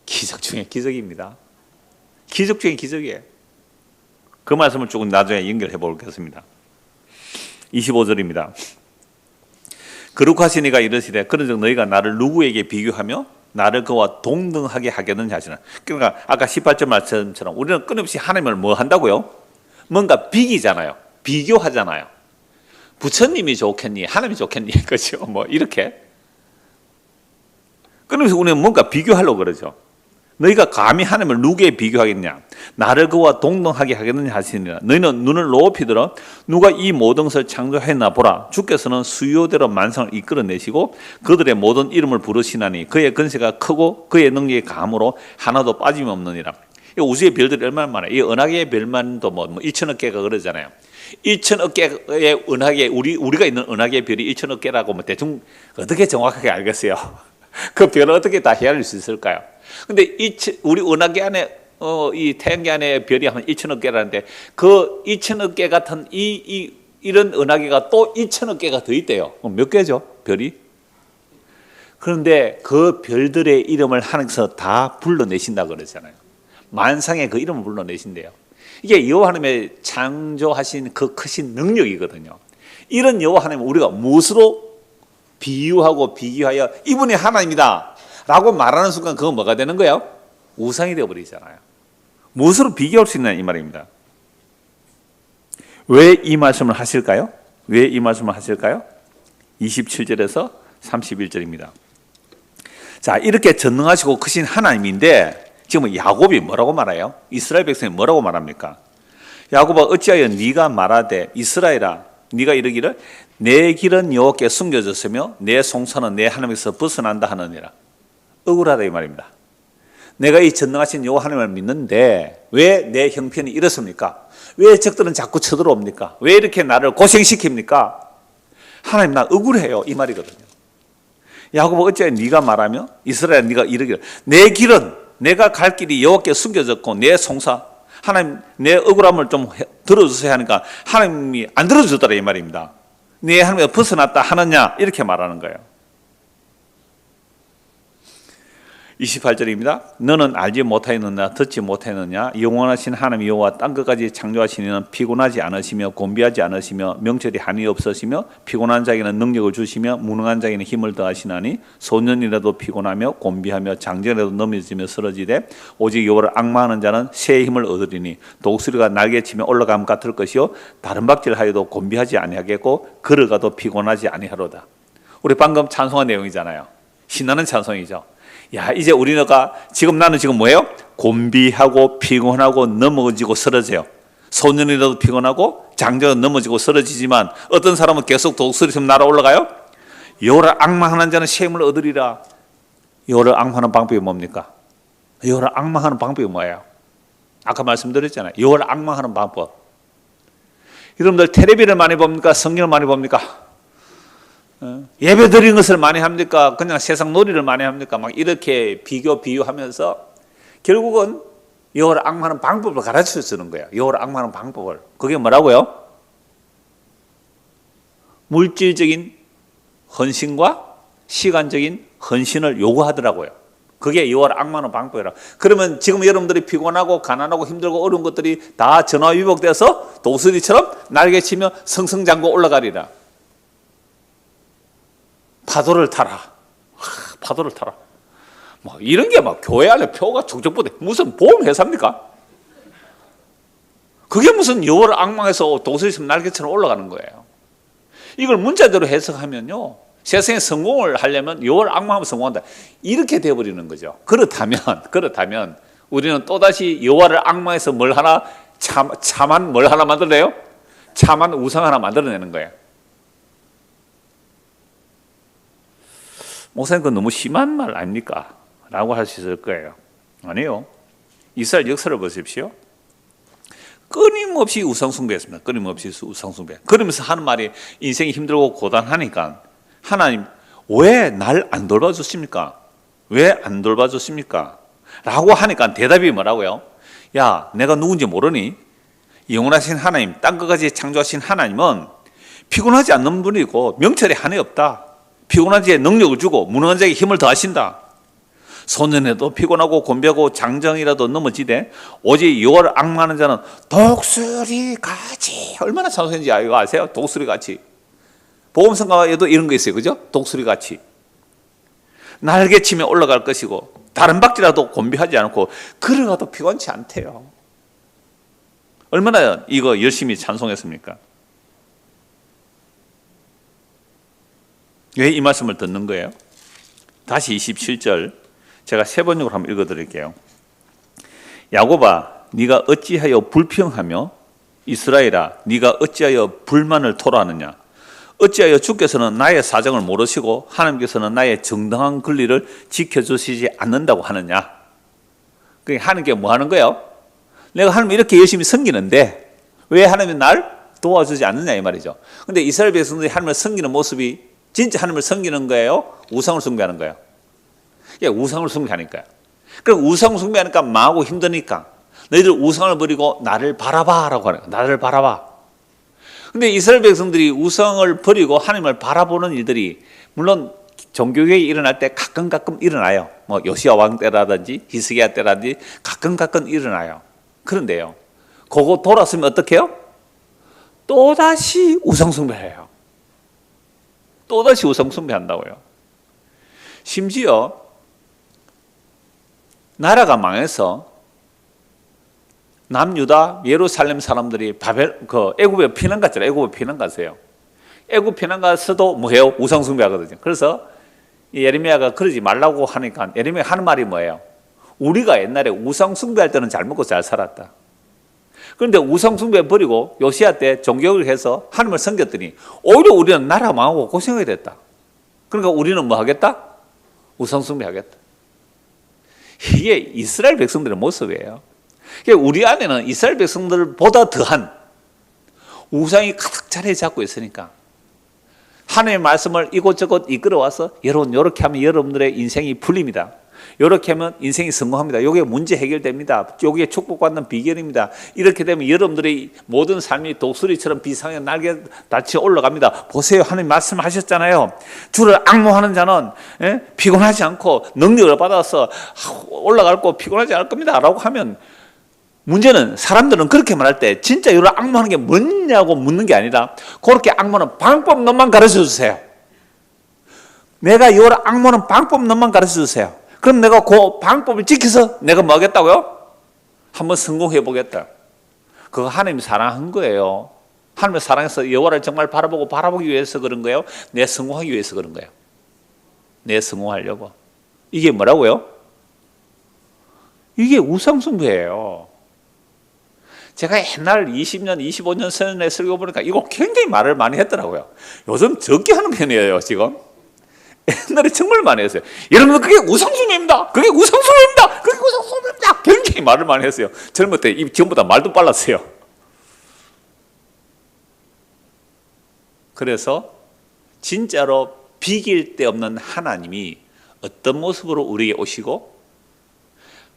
기적 중에 기적입니다. 기적 중에 기적이에요. 그 말씀을 조금 나중에 연결해 보겠습니다. 25절입니다. 거룩하신 이가 이르시되 그런즉 너희가 나를 누구에게 비교하며 나를 그와 동등하게 하겠느냐 하시나. 그러니까 아까 18절 말씀처럼 우리는 끊임없이 하나님을 뭐 한다고요? 뭔가 비기잖아요. 비교하잖아요. 부처님이 좋겠니? 하나님이 좋겠니? 그렇죠? 이렇게 끊임없이 우리는 뭔가 비교하려고 그러죠. 너희가 감히 하나님을 누구에 비교하겠냐? 나를 그와 동등하게 하겠느냐 하시니라. 너희는 눈을 높이 들어 누가 이 모든 것을 창조했나 보라. 주께서는 수요대로 만상을 이끌어내시고 그들의 모든 이름을 부르시나니 그의 권세가 크고 그의 능력이 감으로 하나도 빠짐이 없느니라. 우주의 별들이 얼마나 많아요. 이 은하계의 별만도 1천억 개가 그러잖아요. 1천억 개의 은하계, 우리가 있는 은하계의 별이 1천억 개라고 대충 어떻게 정확하게 알겠어요? 그 별을 어떻게 다 헤아릴 수 있을까요? 근데 우리 은하계 안에 이 태양계 안에 별이 한 1천억 개라는데 그 1천억 개 같은 이런 은하계가 또 2천억 개가 더 있대요. 몇 개죠? 별이? 그런데 그 별들의 이름을 하나님께서 다 불러내신다고 그러잖아요. 만상에 그 이름을 불러내신대요. 이게 여호와 하나님의 창조하신 그 크신 능력이거든요. 이런 여호와 하나님을 우리가 무엇으로 비유하고 비교하여 이분이 하나님이다 라고 말하는 순간 그건 뭐가 되는 거예요? 우상이 되어버리잖아요. 무엇으로 비교할 수 있냐 이 말입니다. 왜 이 말씀을 하실까요? 왜 이 말씀을 하실까요? 27절에서 31절입니다. 자, 이렇게 전능하시고 크신 하나님인데 지금 야곱이 뭐라고 말해요? 이스라엘 백성이 뭐라고 말합니까? 야곱아 어찌하여 네가 말하되 이스라엘아 네가 이르기를 내 길은 여호와께 숨겨졌으며 내 송사는 내 하나님에서 벗어난다 하느니라. 억울하다 이 말입니다. 내가 이 전능하신 여호와 하나님을 믿는데 왜 내 형편이 이렇습니까? 왜 적들은 자꾸 쳐들어옵니까? 왜 이렇게 나를 고생시킵니까? 하나님 나 억울해요 이 말이거든요. 야곱아 어찌하여 네가 말하며 이스라엘 네가 이르기를 내 길은 내가 갈 길이 여호와께 숨겨졌고 내 송사 하나님 내 억울함을 좀 들어주세요 하니까 하나님이 안 들어주더라 이 말입니다. 네 하나님에서 벗어났다 하느냐 이렇게 말하는 거예요. 28절입니다. 너는 알지 못하였느냐 듣지 못하였느냐 영원하신 하나님 여호와 땅끝까지 창조하신 이는 피곤하지 않으시며 곤비하지 않으시며 명철이 한이 없으시며 피곤한 자에게는 능력을 주시며 무능한 자에게는 힘을 더하시나니 소년이라도 피곤하며 곤비하며 장정이라도 넘어지며 쓰러지되 오직 여호와를 앙망하는 자는 새의 힘을 얻으리니 독수리가 날개치며 올라감 같을 것이요 다른 박질하여도 곤비하지 아니하겠고 걸어가도 피곤하지 아니하로다. 우리 방금 찬송한 내용이잖아요. 신나는 찬송이죠. 야, 이제 우리가 지금 나는 지금 뭐예요? 곤비하고 피곤하고 넘어지고 쓰러져요. 소년이라도 피곤하고 장정은 넘어지고 쓰러지지만 어떤 사람은 계속 독수리처럼 날아 올라가요? 여호와를 앙망하는 자는 새 힘을 얻으리라. 여호와를 앙망하는 방법이 뭡니까? 여호와를 앙망하는 방법이 뭐예요? 아까 말씀드렸잖아요. 여호와를 앙망하는 방법. 여러분들 텔레비를 많이 봅니까? 성경을 많이 봅니까? 예배 드리는 것을 많이 합니까? 그냥 세상 놀이를 많이 합니까? 막 이렇게 비교하면서 결국은 여호와를 앙망하는 방법을 가르쳐 주는 거예요. 여호와를 앙망하는 방법을. 그게 뭐라고요? 물질적인 헌신과 시간적인 헌신을 요구하더라고요. 그게 여호와를 앙망하는 방법이라. 그러면 지금 여러분들이 피곤하고 가난하고 힘들고 어려운 것들이 다 전화위복돼서 독수리처럼 날개치며 성성장구 올라가리라. 파도를 타라. 파도를 타라. 뭐 이런 게 막 교회 안에 표가 촉촉부대 무슨 보험회사입니까? 그게 무슨 여호와를 앙망해서 독수리처럼 날개처럼 올라가는 거예요. 이걸 문자대로 해석하면요. 세상에 성공을 하려면 여호와를 앙망하면 성공한다. 이렇게 되어버리는 거죠. 그렇다면 우리는 또다시 여호와를 앙망해서 뭘 하나 참한 뭘 하나 만들어내요? 참한 우상 하나 만들어내는 거예요. 목사님 그건 너무 심한 말 아닙니까? 라고 할 수 있을 거예요. 아니요. 이스라엘 역사를 보십시오. 끊임없이 우상숭배했습니다. 끊임없이 우상숭배. 그러면서 하는 말이 인생이 힘들고 고단하니까 하나님 왜 날 안 돌봐주십니까? 왜 안 돌봐주십니까? 라고 하니까 대답이 뭐라고요? 야 내가 누군지 모르니? 영원하신 하나님 땅끝까지 창조하신 하나님은 피곤하지 않는 분이고 명철에 한이 없다. 피곤한 자에 능력을 주고 무능한 자에게 힘을 더하신다. 소년에도 피곤하고 곤비하고 장정이라도 넘어지되 오직 여호와를 앙망하는 자는 독수리같이. 얼마나 찬송인지 이거 아세요? 독수리같이. 보험성가에도 이런 거 있어요. 그죠? 독수리같이 날개치며 올라갈 것이고 다른 박지라도 곤비하지 않고 걸어가도 피곤치 않대요. 얼마나 이거 열심히 찬송했습니까? 왜 이 말씀을 듣는 거예요? 다시 27절 제가 세 번역으로 한번 읽어드릴게요. 야곱아 네가 어찌하여 불평하며 이스라엘아 네가 어찌하여 불만을 토로하느냐. 어찌하여 주께서는 나의 사정을 모르시고 하나님께서는 나의 정당한 권리를 지켜주시지 않는다고 하느냐. 그러니까 하나님께 뭐 하는 거예요? 내가 하나님 이렇게 열심히 섬기는데 왜 하나님이 날 도와주지 않느냐 이 말이죠. 근데 이스라엘 백성들이 하나님을 섬기는 모습이 진짜 하나님을 섬기는 거예요? 우상을 숭배하는 거예요? 예, 우상을 숭배하니까요. 그럼 우상을 숭배하니까 망하고 힘드니까 너희들 우상을 버리고 나를 바라봐라고 하는 거예요. 나를 바라봐. 근데 이스라엘 백성들이 우상을 버리고 하나님을 바라보는 일들이 물론 종교개혁이 일어날 때 가끔 일어나요. 뭐 요시야 왕 때라든지 히스기야 때라든지 가끔 일어나요. 그런데요. 그거 돌았으면 어떻게 해요? 또다시 우상 숭배해요. 또다시 우상 숭배한다고요. 심지어 나라가 망해서 남유다 예루살렘 사람들이 애굽에 피난 갔잖아요. 애굽에 피난 가세요. 애굽 피난 가서도 뭐해요? 우상 숭배하거든요. 그래서 예레미야가 그러지 말라고 하니까 예레미야 하는 말이 뭐예요? 우리가 옛날에 우상 숭배할 때는 잘 먹고 잘 살았다. 그런데 우상 숭배 버리고 요시야 때 종교를 해서 하나님을 섬겼더니 오히려 우리는 나라 망하고 고생하게 됐다. 그러니까 우리는 뭐 하겠다? 우상 숭배하겠다. 이게 이스라엘 백성들의 모습이에요. 그러니까 우리 안에는 이스라엘 백성들보다 더한 우상이 가득 자리 잡고 있으니까 하나님의 말씀을 이곳저곳 이끌어와서 여러분 이렇게 하면 여러분들의 인생이 풀립니다. 이렇게 하면 인생이 성공합니다. 이게 문제 해결됩니다. 이게 축복받는 비결입니다. 이렇게 되면 여러분들의 모든 삶이 독수리처럼 비상에 날개같이 올라갑니다. 보세요. 하나님 말씀하셨잖아요. 주를 앙모하는 자는 피곤하지 않고 능력을 받아서 올라갈 거 피곤하지 않을 겁니다. 라고 하면 문제는 사람들은 그렇게 말할 때 진짜 이를 앙모하는 게 뭐냐고 묻는 게 아니라 그렇게 앙모는 방법 너만 가르쳐 주세요. 내가 이를 앙모는 방법 너만 가르쳐 주세요. 그럼 내가 그 방법을 지켜서 내가 뭐 하겠다고요? 한번 성공해 보겠다. 그거 하나님이 사랑한 거예요. 하나님을 사랑해서 여호와를 정말 바라보기 위해서 그런 거예요? 내 성공하기 위해서 그런 거예요. 내 성공하려고. 이게 뭐라고요? 이게 우상숭배예요. 제가 옛날 20년, 25년 전에 설교 보니까 이거 굉장히 말을 많이 했더라고요. 요즘 적게 하는 편이에요, 지금. 옛날에 정말 많이 했어요. 여러분, 그게 우상숭배입니다. 그게 우상숭배입니다. 그게 우상숭배입니다. 굉장히 말을 많이 했어요. 젊을 때 지금보다 말도 빨랐어요. 그래서 진짜로 비길 데 없는 하나님이 어떤 모습으로 우리에게 오시고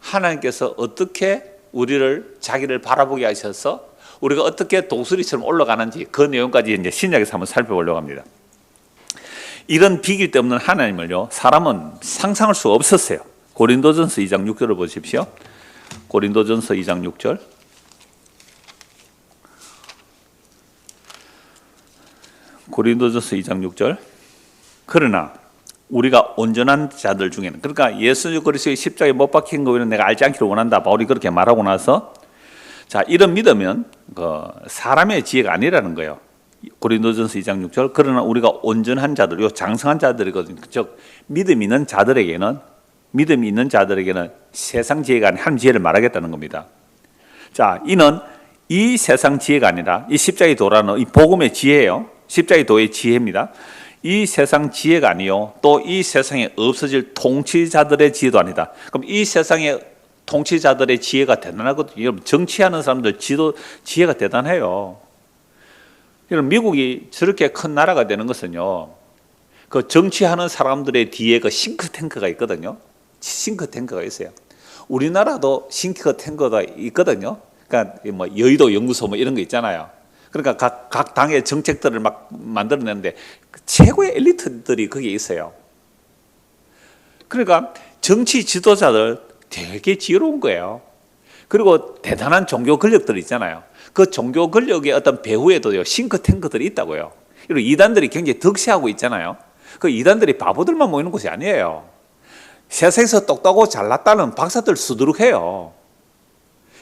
하나님께서 어떻게 우리를 자기를 바라보게 하셔서 우리가 어떻게 독수리처럼 올라가는지 그 내용까지 이제 신약에서 한번 살펴보려고 합니다. 이런 비길 데 없는 하나님을요, 사람은 상상할 수가 없었어요. 고린도전서 2장 6절을 보십시오. 고린도전서 2장 6절. 고린도전서 2장 6절. 그러나 우리가 온전한 자들 중에는, 그러니까 예수 그리스도의 십자가에 못 박힌 것을 내가 알지 않기를 원한다. 바울이 그렇게 말하고 나서, 자, 이런 믿음은 사람의 지혜가 아니라는 거예요. 고린도전서 2장 6절. 그러나 우리가 온전한 자들, 요 장성한 자들이거든요. 즉 믿음이 있는 자들에게는 세상 지혜가 아닌 하나님 지혜를 말하겠다는 겁니다. 자, 이는 이 세상 지혜가 아니라 이 십자가의 도라는 이 복음의 지혜예요. 십자가의 도의 지혜입니다. 이 세상 지혜가 아니요, 또 이 세상에 없어질 통치자들의 지혜도 아니다. 그럼 이 세상의 통치자들의 지혜가 대단하거든요. 여러분, 정치하는 사람들 지혜가 대단해요. 여러분, 미국이 저렇게 큰 나라가 되는 것은요, 그 정치하는 사람들의 뒤에 그 싱크탱크가 있거든요. 싱크탱크가 있어요. 우리나라도 싱크탱크가 있거든요. 그러니까 뭐 여의도 연구소 뭐 이런 거 있잖아요. 그러니까 각 당의 정책들을 막 만들어내는데 최고의 엘리트들이 거기에 있어요. 그러니까 정치 지도자들 되게 지혜로운 거예요. 그리고 대단한 종교 권력들 있잖아요. 그 종교 권력의 어떤 배후에도요, 싱크탱크들이 있다고요. 그리고 이단들이 굉장히 득세하고 있잖아요. 그 이단들이 바보들만 모이는 곳이 아니에요. 세상에서 똑똑하고 잘났다는 박사들 수두룩해요.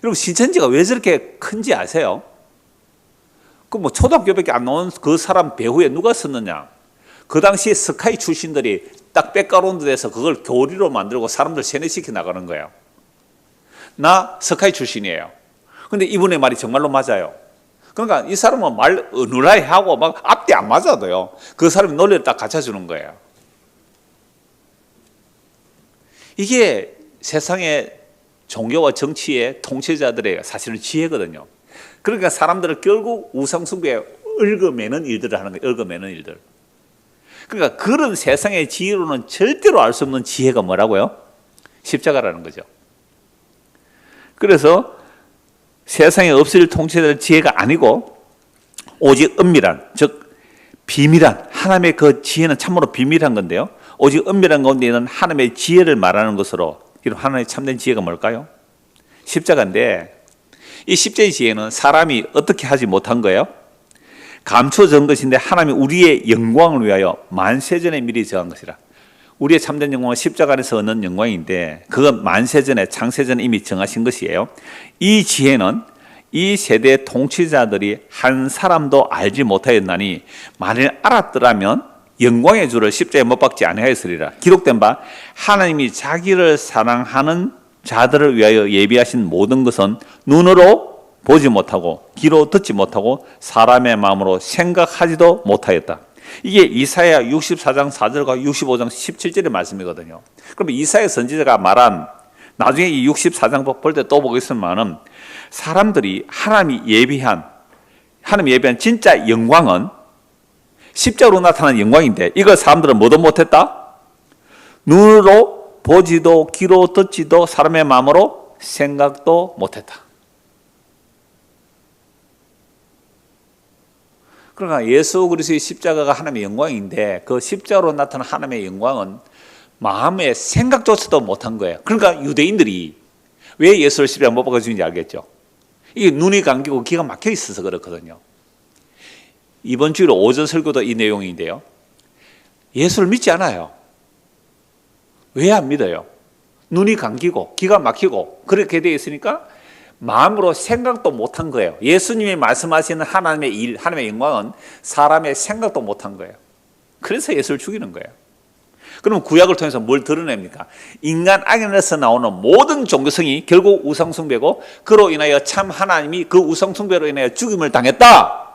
여러분, 신천지가 왜 저렇게 큰지 아세요? 그 뭐 초등학교밖에 안 나온 그 사람 배후에 누가 썼느냐? 그 당시에 스카이 출신들이 딱 백그라운드에서 그걸 교리로 만들고 사람들 세뇌시켜 나가는 거예요. 나 스카이 출신이에요. 근데 이분의 말이 정말로 맞아요. 그러니까 이 사람은 말 어눌하게 하고 막 앞뒤 안 맞아도요, 그 사람이 논리를 딱 갖춰주는 거예요. 이게 세상의 종교와 정치의 통치자들의 사실은 지혜거든요. 그러니까 사람들을 결국 우상숭배에 얽어매는 일들을 하는 거예요. 얽어매는 일들. 그러니까 그런 세상의 지혜로는 절대로 알 수 없는 지혜가 뭐라고요? 십자가라는 거죠. 그래서 세상에 없을 통치자들 지혜가 아니고 오직 은밀한, 즉 비밀한, 하나님의 그 지혜는 참으로 비밀한 건데요, 오직 은밀한 가운데 있는 하나님의 지혜를 말하는 것으로, 이런 하나님의 참된 지혜가 뭘까요? 십자가인데, 이 십자가의 지혜는 사람이 어떻게 하지 못한 거예요? 감춰진 것인데 하나님이 우리의 영광을 위하여 만세전에 미리 정한 것이라. 우리의 참된 영광은 십자가 안에서 얻는 영광인데 그건 만세전에, 창세전에 이미 정하신 것이에요. 이 지혜는 이 세대 통치자들이 한 사람도 알지 못하였나니 만일 알았더라면 영광의 주를 십자가에 못 박지 아니하였으리라. 기록된 바 하나님이 자기를 사랑하는 자들을 위하여 예비하신 모든 것은 눈으로 보지 못하고 귀로 듣지 못하고 사람의 마음으로 생각하지도 못하였다. 이게 이사야 64장 4절과 65장 17절의 말씀이거든요. 그럼 이사야 선지자가 말한, 나중에 이 64장 볼 때 또 보겠지만은, 사람들이 하나님이 예비한 진짜 영광은 십자가로 나타난 영광인데, 이걸 사람들은 뭐도 못했다? 눈으로 보지도 귀로 듣지도 사람의 마음으로 생각도 못했다. 그러니까 예수 그리스도의 십자가가 하나님의 영광인데, 그 십자가로 나타난 하나님의 영광은 마음의 생각조차도 못한 거예요. 그러니까 유대인들이 왜 예수를 십자가에 못 박아 주는지 알겠죠? 이게 눈이 감기고 귀가 막혀 있어서 그렇거든요. 이번 주일 오전 설교도 이 내용인데요. 예수를 믿지 않아요. 왜 안 믿어요? 눈이 감기고 귀가 막히고 그렇게 되어 있으니까 마음으로 생각도 못한 거예요. 예수님이 말씀하시는 하나님의 일, 하나님의 영광은 사람의 생각도 못한 거예요. 그래서 예수를 죽이는 거예요. 그럼 구약을 통해서 뭘 드러냅니까? 인간 악인에서 나오는 모든 종교성이 결국 우상숭배고, 그로 인하여 참 하나님이 그 우상숭배로 인하여 죽임을 당했다.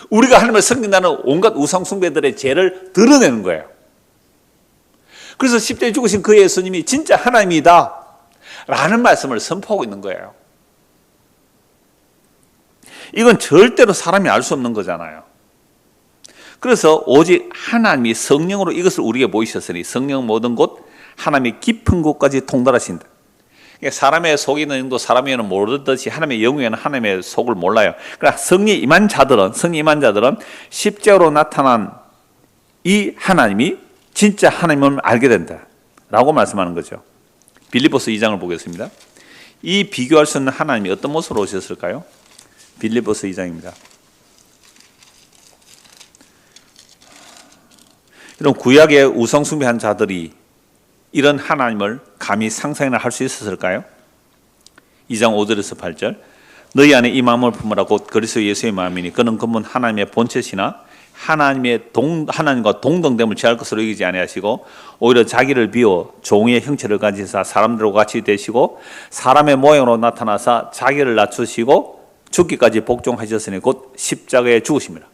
우리가 하나님을 섬긴다는 온갖 우상숭배들의 죄를 드러내는 거예요. 그래서 십자가에 죽으신 그 예수님이 진짜 하나님이다 라는 말씀을 선포하고 있는 거예요. 이건 절대로 사람이 알 수 없는 거잖아요. 그래서 오직 하나님이 성령으로 이것을 우리에게 보이셨으니 성령 모든 곳 하나님의 깊은 곳까지 통달하신다. 사람의 속에 있는 영도 사람에게는 모르듯이 하나님의 영에는 하나님의 속을 몰라요. 그러나 성령이 임한 자들은 십자가로 나타난 이 하나님이 진짜 하나님을 알게 된다라고 말씀하는 거죠. 빌립보서 2장을 보겠습니다. 이 비교할 수 없는 하나님이 어떤 모습으로 오셨을까요? 빌립보서 2장입니다. 이런 구약의 우상숭배한 자들이 이런 하나님을 감히 상상이나 할 수 있었을까요? 2장 5절에서 8절, 너희 안에 이 마음을 품으라 곧 그리스도 예수의 마음이니 그는 근본 하나님의 본체시나 하나님과 동등됨을 취할 것으로 여기지 아니하시고 오히려 자기를 비워 종의 형체를 가지사 사람들과 같이 되시고 사람의 모양으로 나타나사 자기를 낮추시고 죽기까지 복종하셨으니 곧 십자가에 죽으십니다.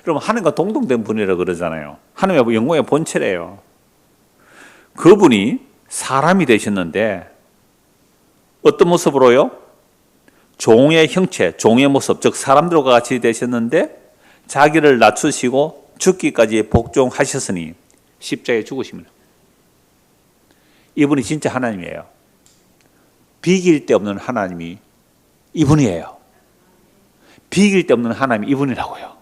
여러분, 하나님과 동등된 분이라 그러잖아요. 하나님의 영광의 본체래요. 그분이 사람이 되셨는데 어떤 모습으로요? 종의 형체, 종의 모습, 즉 사람들과 같이 되셨는데 자기를 낮추시고 죽기까지 복종하셨으니 십자가에 죽으십니다. 이분이 진짜 하나님이에요. 비길 데 없는 하나님이 이분이에요. 비길 데 없는 하나님이 이분이라고요.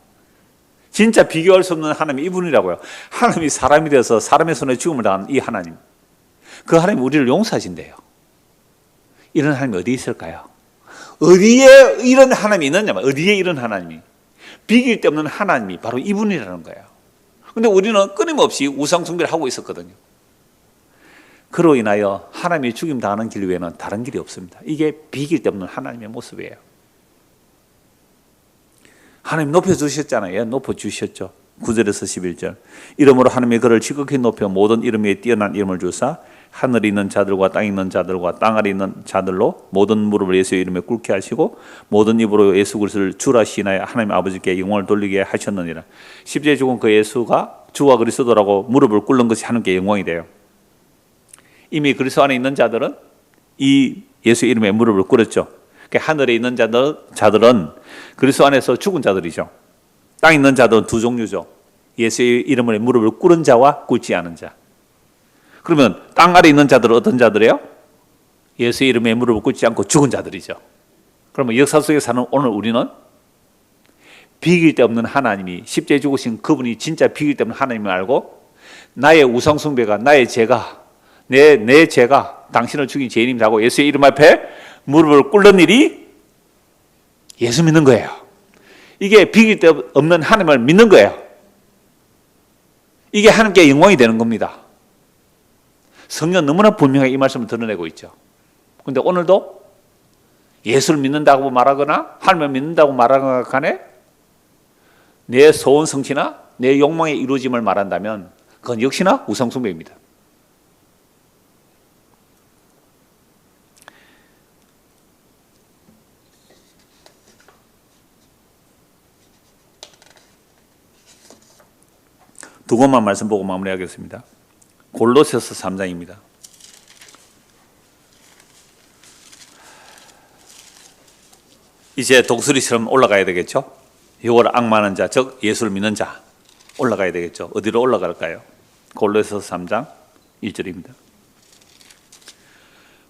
진짜 비교할 수 없는 하나님이 이분이라고요. 하나님이 사람이 되어서 사람의 손에 죽음을 당한 이 하나님, 그 하나님이 우리를 용서하신대요. 이런 하나님이 어디 있을까요? 어디에 이런 하나님이 있느냐면, 어디에 이런 하나님이, 비길 데 없는 하나님이 바로 이분이라는 거예요. 그런데 우리는 끊임없이 우상숭배를 하고 있었거든요. 그로 인하여 하나님이 죽임 당하는 길 외에는 다른 길이 없습니다. 이게 비길 데 없는 하나님의 모습이에요. 하나님 높여주셨잖아요. 높여주셨죠. 9절에서 11절. 이름으로 하나님이 그를 지극히 높여 모든 이름 위에 뛰어난 이름을 주사 하늘에 있는 자들과 땅에 있는 자들과 땅 아래 있는 자들로 모든 무릎을 예수의 이름에 꿇게 하시고 모든 입으로 예수 그리스도를 주라 시인하여 하나님 아버지께 영광을 돌리게 하셨느니라. 십자가에 죽은 그 예수가 주와 그리스도라고 무릎을 꿇는 것이 하나님께 영광이 돼요. 이미 그리스도 안에 있는 자들은 이 예수의 이름에 무릎을 꿇었죠. 하늘에 있는 자들은 그리스도 안에서 죽은 자들이죠. 땅에 있는 자들은 두 종류죠. 예수의 이름으로 무릎을 꿇은 자와 꿇지 않은 자. 그러면 땅 아래 있는 자들은 어떤 자들이에요? 예수의 이름에 무릎을 꿇지 않고 죽은 자들이죠. 그러면 역사 속에 사는 오늘 우리는 비길 데 없는 하나님이, 십자가에 죽으신 그분이 진짜 비길 데 없는 하나님을 알고 나의 우상숭배가, 나의 죄가, 내 죄가 당신을 죽인 죄인이라고 예수의 이름 앞에 무릎을 꿇는 일이 예수 믿는 거예요. 이게 비길 데 없는 하나님을 믿는 거예요. 이게 하나님께 영광이 되는 겁니다. 성경 너무나 분명하게 이 말씀을 드러내고 있죠. 그런데 오늘도 예수를 믿는다고 말하거나 하나님을 믿는다고 말하거나 간에 내 소원 성취나 내 욕망의 이루어짐을 말한다면 그건 역시나 우상숭배입니다. 두 권만 말씀 보고 마무리하겠습니다. 골로새서 3장입니다. 이제 독수리처럼 올라가야 되겠죠? 이걸 악마하는 자, 즉 예수를 믿는 자 올라가야 되겠죠? 어디로 올라갈까요? 골로새서 3장 1절입니다.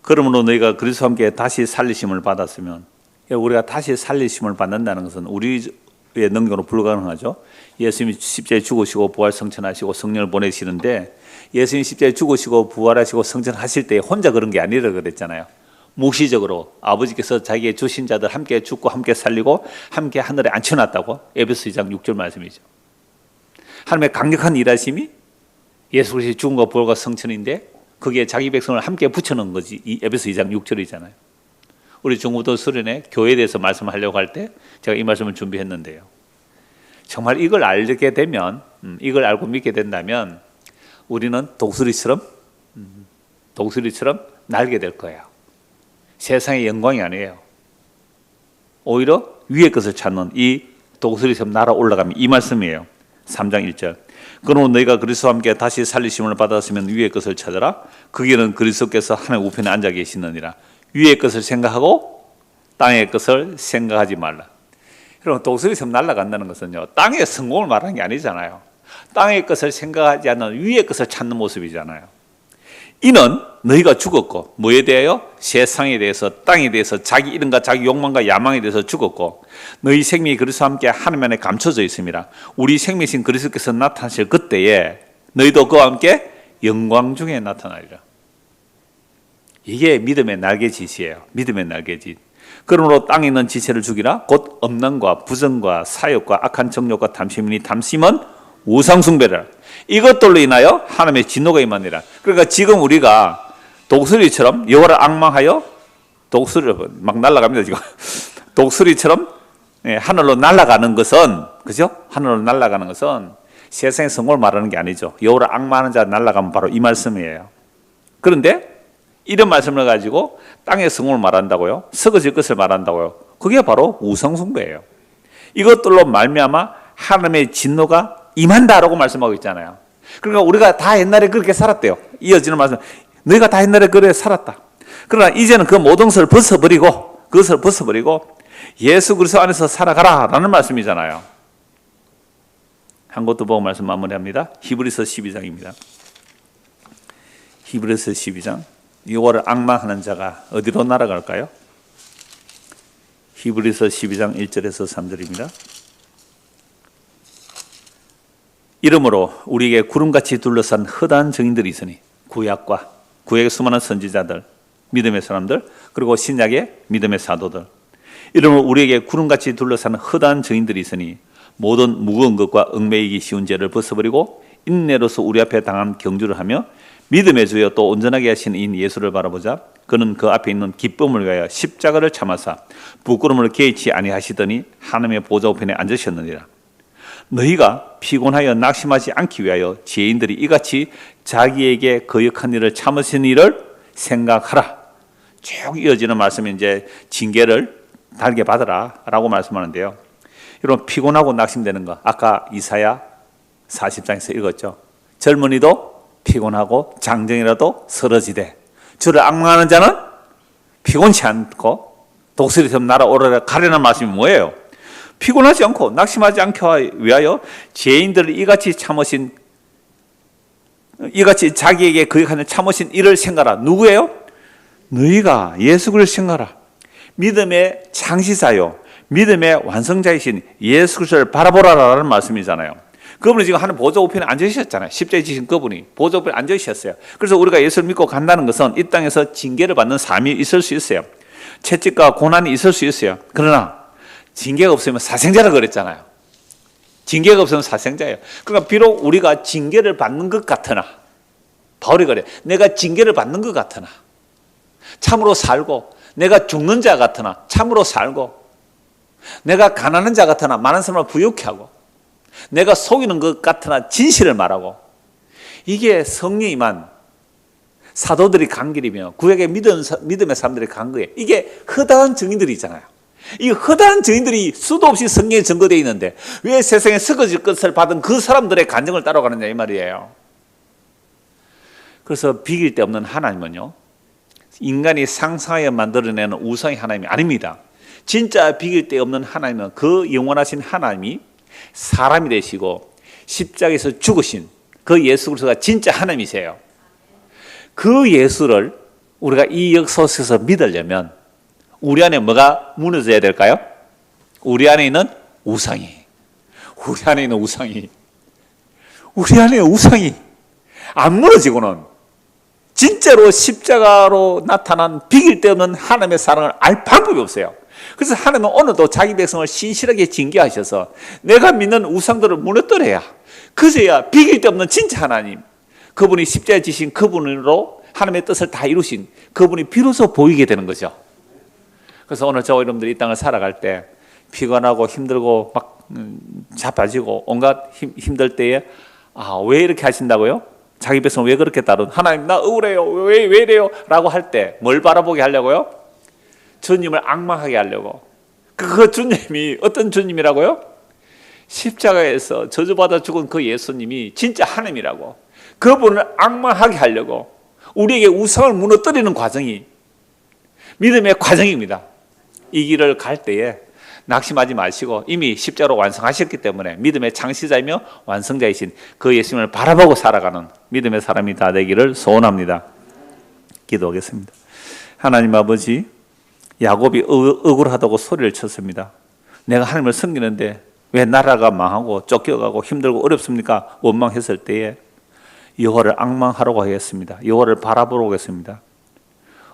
그러므로 너희가 그리스도와 함께 다시 살리심을 받았으면, 우리가 다시 살리심을 받는다는 것은 우리의 능력으로 불가능하죠. 예수님이 십자가에 죽으시고 부활 성천하시고 성령을 보내시는데, 예수님이 십자가에 죽으시고 부활하시고 성천하실 때 혼자 그런 게 아니라 그랬잖아요. 무시적으로 아버지께서 자기의 주신 자들 함께 죽고 함께 살리고 함께 하늘에 앉혀놨다고 에베소 2장 6절 말씀이죠. 하나님의 강력한 일하심이 예수 그리스도의 죽음과 부활과 성천인데 거기에 자기 백성을 함께 붙여놓은 거지. 이 에베소 2장 6절이잖아요. 우리 중고등 수련회 교회에 대해서 말씀하려고 할 때 제가 이 말씀을 준비했는데요. 정말 이걸 알게 되면, 이걸 알고 믿게 된다면 우리는 독수리처럼 날게 될 거예요. 세상의 영광이 아니에요. 오히려 위의 것을 찾는 이 독수리처럼 날아 올라가면 이 말씀이에요. 3장 1절. 그러므로 너희가 그리스도와 함께 다시 살리심을 받았으면 위의 것을 찾아라. 거기는 그리스도께서 하나님 우편에 앉아 계시느니라. 위의 것을 생각하고 땅의 것을 생각하지 말라. 여러분, 독수리처럼 날아간다는 것은요, 땅의 성공을 말하는 게 아니잖아요. 땅의 것을 생각하지 않는 위의 것을 찾는 모습이잖아요. 이는 너희가 죽었고, 뭐에 대하여? 세상에 대해서, 땅에 대해서, 자기 이름과 자기 욕망과 야망에 대해서 죽었고, 너희 생명이 그리스도와 함께 하나님 안에 감춰져 있습니다. 우리 생명이신 그리스도께서 나타나실 그때에 너희도 그와 함께 영광 중에 나타나리라. 이게 믿음의 날개짓이에요. 믿음의 날개짓. 그러므로 땅에 있는 지체를 죽이라. 곧 엄난과 부정과 사욕과 악한 정욕과 탐심이니 탐심은 우상숭배라. 이것들로 인하여 하나님의 진노가 임하니라. 그러니까 지금 우리가 독수리처럼 여호와를 앙망하여 독수리로 막 날아갑니다. 지금 독수리처럼 하늘로 날아가는 것은, 그죠? 하늘로 날아가는 것은 세상의 성공을 말하는 게 아니죠. 여호와를 앙망하는 자 날아가면 바로 이 말씀이에요. 그런데 이런 말씀을 가지고 땅의 성공을 말한다고요? 썩어질 것을 말한다고요? 그게 바로 우상숭배예요. 이것들로 말미암아 하나님의 진노가 임한다라고 말씀하고 있잖아요. 그러니까 우리가 다 옛날에 그렇게 살았대요. 이어지는 말씀, 너희가 다 옛날에 그래 살았다. 그러나 이제는 그 모든 것을 벗어버리고, 그것을 벗어버리고 예수 그리스도 안에서 살아가라라는 말씀이잖아요. 한 것도 보고 말씀 마무리합니다. 히브리서 12장입니다. 히브리서 12장. 여호와를 앙망하는 자가 어디로 날아갈까요? 히브리서 12장 1절에서 3절입니다. 이러므로 우리에게 구름같이 둘러싼 허다한 증인들이 있으니, 구약의 수많은 선지자들, 믿음의 사람들, 그리고 신약의 믿음의 사도들. 이러므로 우리에게 구름같이 둘러싼 허다한 증인들이 있으니 모든 무거운 것과 얽매이기 쉬운 죄를 벗어버리고 인내로서 우리 앞에 당한 경주를 하며 믿음의 주여 또 온전하게 하신 인 예수를 바라보자. 그는 그 앞에 있는 기쁨을 위하여 십자가를 참아사 부끄러움을 개의치 아니하시더니 하나님의 보좌 우편에 앉으셨느니라. 너희가 피곤하여 낙심하지 않기 위하여 죄인들이 이같이 자기에게 거역한 일을 참으신 일을 생각하라. 쭉 이어지는 말씀이 이제 징계를 달게 받으라 라고 말씀하는데요. 여러분, 피곤하고 낙심되는 거 아까 이사야 40장에서 읽었죠. 젊은이도 피곤하고 장정이라도 쓰러지되 주를 앙망하는 자는 피곤치 않고 독수리처럼 날아오르라 가려는 말씀이 뭐예요? 피곤하지 않고 낙심하지 않게 위하여 죄인들을 이같이 자기에게 거역하는 참으신 이를 생각하라. 누구예요? 너희가 예수 그리스도를 생각하라. 믿음의 창시자요, 믿음의 완성자이신 예수 그리스도를 바라보라라는 말씀이잖아요. 그분이 지금 하는 보좌 우편에 앉으셨잖아요. 십자가에 지신 그분이 보좌 우편에 앉으셨어요. 그래서 우리가 예수를 믿고 간다는 것은 이 땅에서 징계를 받는 삶이 있을 수 있어요. 채찍과 고난이 있을 수 있어요. 그러나 징계가 없으면 사생자라 그랬잖아요. 징계가 없으면 사생자예요. 그러니까 비록 우리가 징계를 받는 것 같으나, 바울이 그래, 내가 징계를 받는 것 같으나, 참으로 살고, 내가 죽는 자 같으나 참으로 살고, 내가 가난한 자 같으나 많은 사람을 부유케 하고, 내가 속이는 것 같으나 진실을 말하고, 이게 성령이 임한 사도들이 간 길이며 구약의 믿음의 사람들이 간 거예요. 이게 허다한 증인들이 있잖아요. 이 허다한 증인들이 수도 없이 성경에 증거되어 있는데 왜 세상에 썩어질 것을 받은 그 사람들의 간증을 따라가느냐 이 말이에요. 그래서 비길 데 없는 하나님은요, 인간이 상상하여 만들어내는 우상의 하나님이 아닙니다. 진짜 비길 데 없는 하나님은 그 영원하신 하나님이 사람이 되시고 십자가에서 죽으신 그 예수 그리스도가 진짜 하나님이세요. 그 예수를 우리가 이 역사 속에서 믿으려면 우리 안에 뭐가 무너져야 될까요? 우리 안에 있는 우상이. 우리 안에 있는 우상이. 우리 안에 우상이 안 무너지고는 진짜로 십자가로 나타난 비길 데 없는 하나님의 사랑을 알 방법이 없어요. 그래서 하나님은 오늘도 자기 백성을 신실하게 징계하셔서 내가 믿는 우상들을 무너뜨려야, 그제야 비길 데 없는 진짜 하나님, 그분이 십자가에 지신 그분으로 하나님의 뜻을 다 이루신 그분이 비로소 보이게 되는 거죠. 그래서 오늘 저와 여러분들이 이 땅을 살아갈 때 피곤하고 힘들고 막 자빠지고 온갖 힘들 때에 왜 이렇게 하신다고요? 자기 백성을 왜 그렇게 따른, 하나님 나 억울해요, 왜 이래요? 라고 할 때 뭘 바라보게 하려고요? 주님을 앙망하게 하려고. 그 주님이 어떤 주님이라고요? 십자가에서 저주받아 죽은 그 예수님이 진짜 하나님이라고, 그분을 앙망하게 하려고 우리에게 우상을 무너뜨리는 과정이 믿음의 과정입니다. 이 길을 갈 때에 낙심하지 마시고 이미 십자가로 완성하셨기 때문에 믿음의 창시자이며 완성자이신 그 예수님을 바라보고 살아가는 믿음의 사람이 다 되기를 소원합니다. 기도하겠습니다. 하나님 아버지, 야곱이 억울하다고 소리를 쳤습니다. 내가 하나님을 섬기는데 왜 나라가 망하고 쫓겨가고 힘들고 어렵습니까? 원망했을 때에 여호와를 앙망하라고 하겠습니다. 여호와를 바라보라고 하겠습니다.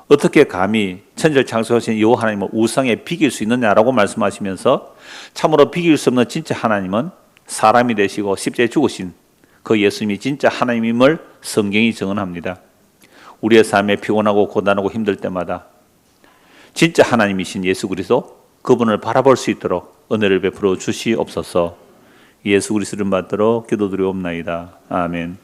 어떻게 감히 천지창조하신 여호와 하나님을 우상에 비길 수 있느냐라고 말씀하시면서 참으로 비길 수 없는 진짜 하나님은 사람이 되시고 십자가에 죽으신 그 예수님이 진짜 하나님임을 성경이 증언합니다. 우리의 삶에 피곤하고 고단하고 힘들 때마다 진짜 하나님이신 예수 그리스도, 그분을 바라볼 수 있도록 은혜를 베풀어 주시옵소서. 예수 그리스도를 받들어 기도드리옵나이다. 아멘.